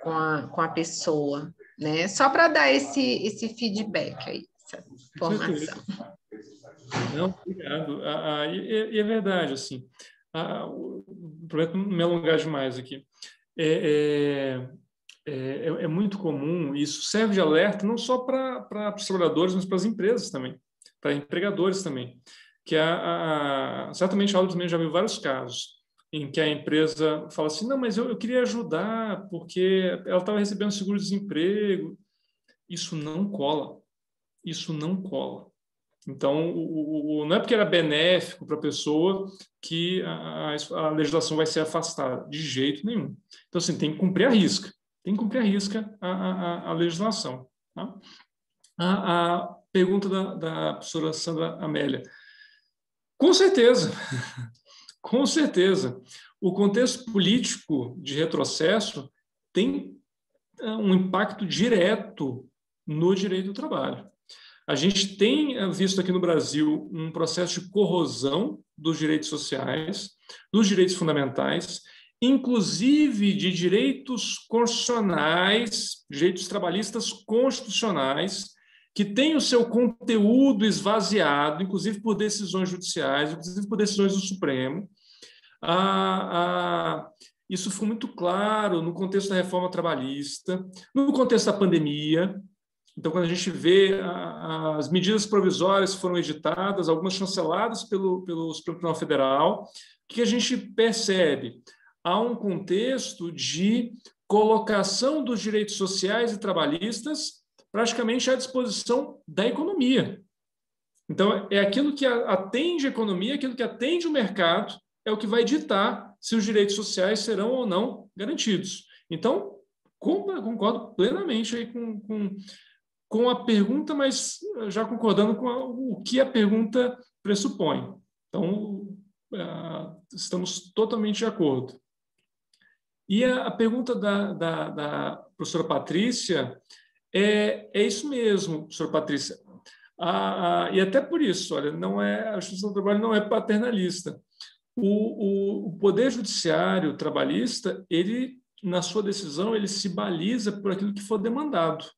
com a pessoa, né? Só para dar esse feedback aí, essa informação. Não, obrigado. E é verdade, assim, prometo não me alongar demais aqui. É muito comum, isso serve de alerta não só para os trabalhadores, mas para as empresas também, para empregadores também, que certamente a Aldo também já viu vários casos em que a empresa fala assim, não, mas eu queria ajudar porque ela estava recebendo seguro-desemprego. Isso não cola. Isso não cola. Então, não é porque era benéfico para a pessoa que a legislação vai ser afastada, de jeito nenhum. Então, assim, tem que cumprir a risca. Tem que cumprir a risca a legislação. Tá? A pergunta da professora Sandra Amélia. Com certeza. Com certeza. O contexto político de retrocesso tem um impacto direto no direito do trabalho. A gente tem visto aqui no Brasil um processo de corrosão dos direitos sociais, dos direitos fundamentais, inclusive de direitos constitucionais, direitos trabalhistas constitucionais, que têm o seu conteúdo esvaziado, inclusive por decisões judiciais, inclusive por decisões do Supremo. Isso ficou muito claro no contexto da reforma trabalhista, no contexto da pandemia. Então, quando a gente vê as medidas provisórias que foram editadas, algumas chanceladas pelo Supremo Tribunal Federal, o que a gente percebe? Há um contexto de colocação dos direitos sociais e trabalhistas praticamente à disposição da economia. Então, é aquilo que atende a economia, aquilo que atende o mercado, é o que vai ditar se os direitos sociais serão ou não garantidos. Então, concordo plenamente aí com a pergunta, mas já concordando com o que a pergunta pressupõe. Então, estamos totalmente de acordo. E a pergunta da professora Patrícia é isso mesmo, professora Patrícia. E até por isso, olha, a Justiça do Trabalho não é paternalista. O Poder Judiciário trabalhista, ele, na sua decisão, ele se baliza por aquilo que for demandado.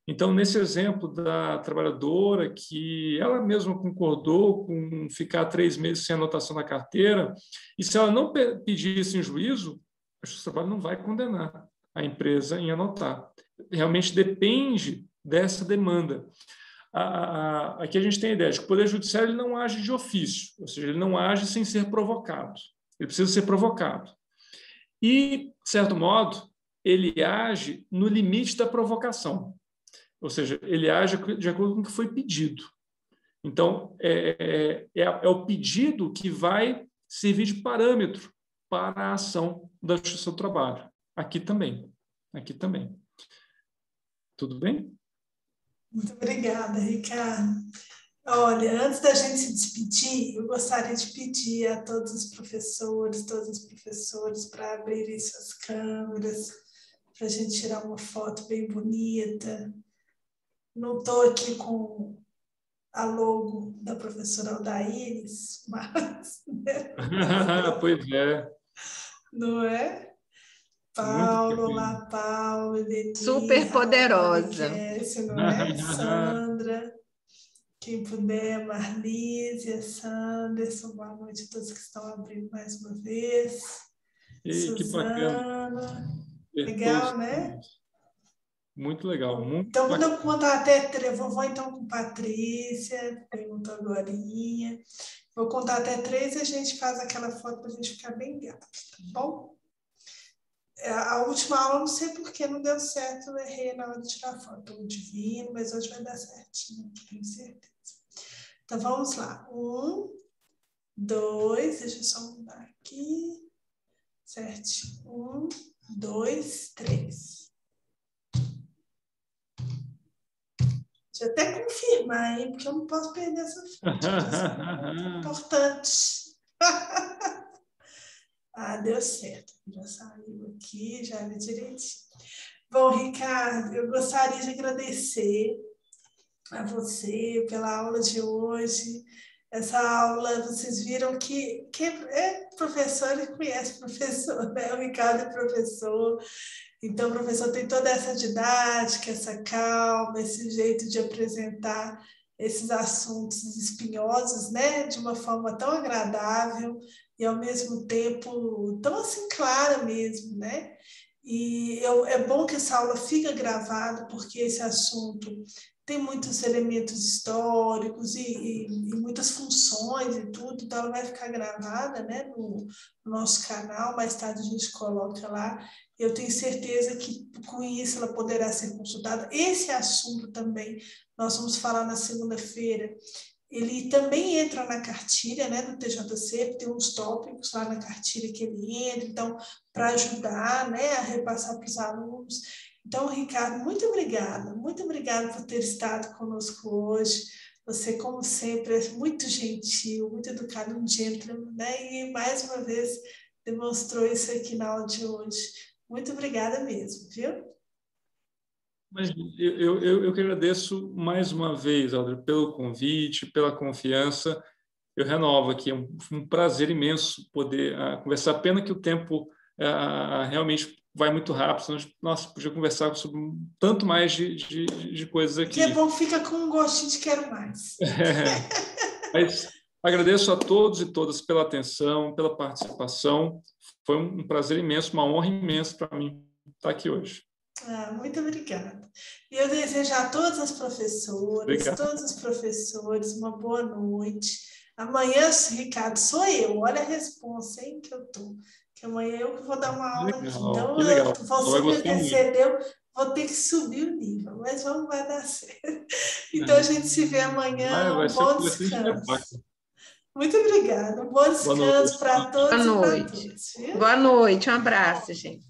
Então, nesse exemplo da trabalhadora, que ela mesma concordou com ficar 3 meses sem anotação na carteira, e se ela não pedisse em juízo, a Justiça do Trabalho não vai condenar a empresa em anotar. Realmente depende dessa demanda. Aqui a gente tem a ideia de que o Poder Judiciário ele não age de ofício, ou seja, ele não age sem ser provocado. Ele precisa ser provocado. E, de certo modo, ele age no limite da provocação. Ou seja, ele age de acordo com o que foi pedido. Então, é o pedido que vai servir de parâmetro para a ação da Justiça do Trabalho. Aqui também. Aqui também. Tudo bem? Muito obrigada, Ricardo. Olha, antes da gente se despedir, eu gostaria de pedir a todos os professores, todas as professoras, para abrirem suas câmeras, para a gente tirar uma foto bem bonita. Não estou aqui com a logo da professora Aldaíris, mas... Né? Pois é. Não é? Paulo, lá, Paulo, Denise, super poderosa. Não é? Sandra, quem puder, Marlísia, Sanderson, boa noite a todos que estão abrindo mais uma vez. Ei, Suzana, legal, né? Muito legal. Muito então, bacana. vou contar até vou então com Patrícia, perguntou agorinha. Vou contar até 3 e a gente faz aquela foto para a gente ficar bem gato, tá bom? A última aula, não sei por que não deu certo, eu errei na hora de tirar foto. O divino, mas hoje vai dar certinho, tenho certeza. Então, vamos lá. 1, 2, deixa eu só mudar aqui. Certinho. 1, 2, 3. Deixa eu até confirmar, hein? Porque eu não posso perder essa foto. É importante. Deu certo. Já saiu aqui, já vi direitinho. Bom, Ricardo, eu gostaria de agradecer a você pela aula de hoje. Essa aula, vocês viram que é professor e conhece professor, né? O Ricardo é professor. Então, o professor tem toda essa didática, essa calma, esse jeito de apresentar esses assuntos espinhosos, né? De uma forma tão agradável e, ao mesmo tempo, tão assim clara mesmo, né? E é bom que essa aula fica gravada, porque esse assunto tem muitos elementos históricos e muitas funções e tudo, então ela vai ficar gravada, né, no nosso canal, mais tarde a gente coloca lá. Eu tenho certeza que com isso ela poderá ser consultada. Esse assunto também, nós vamos falar na segunda-feira, ele também entra na cartilha, né, do TJC, tem uns tópicos lá na cartilha que ele entra, então, para ajudar, né, a repassar para os alunos. Então, Ricardo, muito obrigada por ter estado conosco hoje. Você, como sempre, é muito gentil, muito educado, um gentleman, né, e mais uma vez demonstrou isso aqui na aula de hoje. Muito obrigada mesmo, viu? Mas eu que agradeço mais uma vez, Audrey, pelo convite, pela confiança. Eu renovo aqui, é um prazer imenso poder conversar. Pena que o tempo realmente vai muito rápido, senão nossa, podia conversar sobre tanto mais de coisas aqui. Que é bom, fica com um gostinho de quero mais. Mas agradeço a todos e todas pela atenção, pela participação. Foi um prazer imenso, uma honra imensa para mim estar aqui hoje. Muito obrigada. E eu desejo a todas as professoras, todos os professores, uma boa noite. Amanhã, Ricardo, sou eu. Olha a responsa, hein, que eu tô. Que amanhã eu que vou dar uma aula aqui. Então, você me antecedeu, vou ter que subir o nível, mas vai dar certo. Então, a gente se vê amanhã. Um bom descanso. Muito obrigada. Um bom descanso para todos e para todos. Boa noite. Um abraço, gente.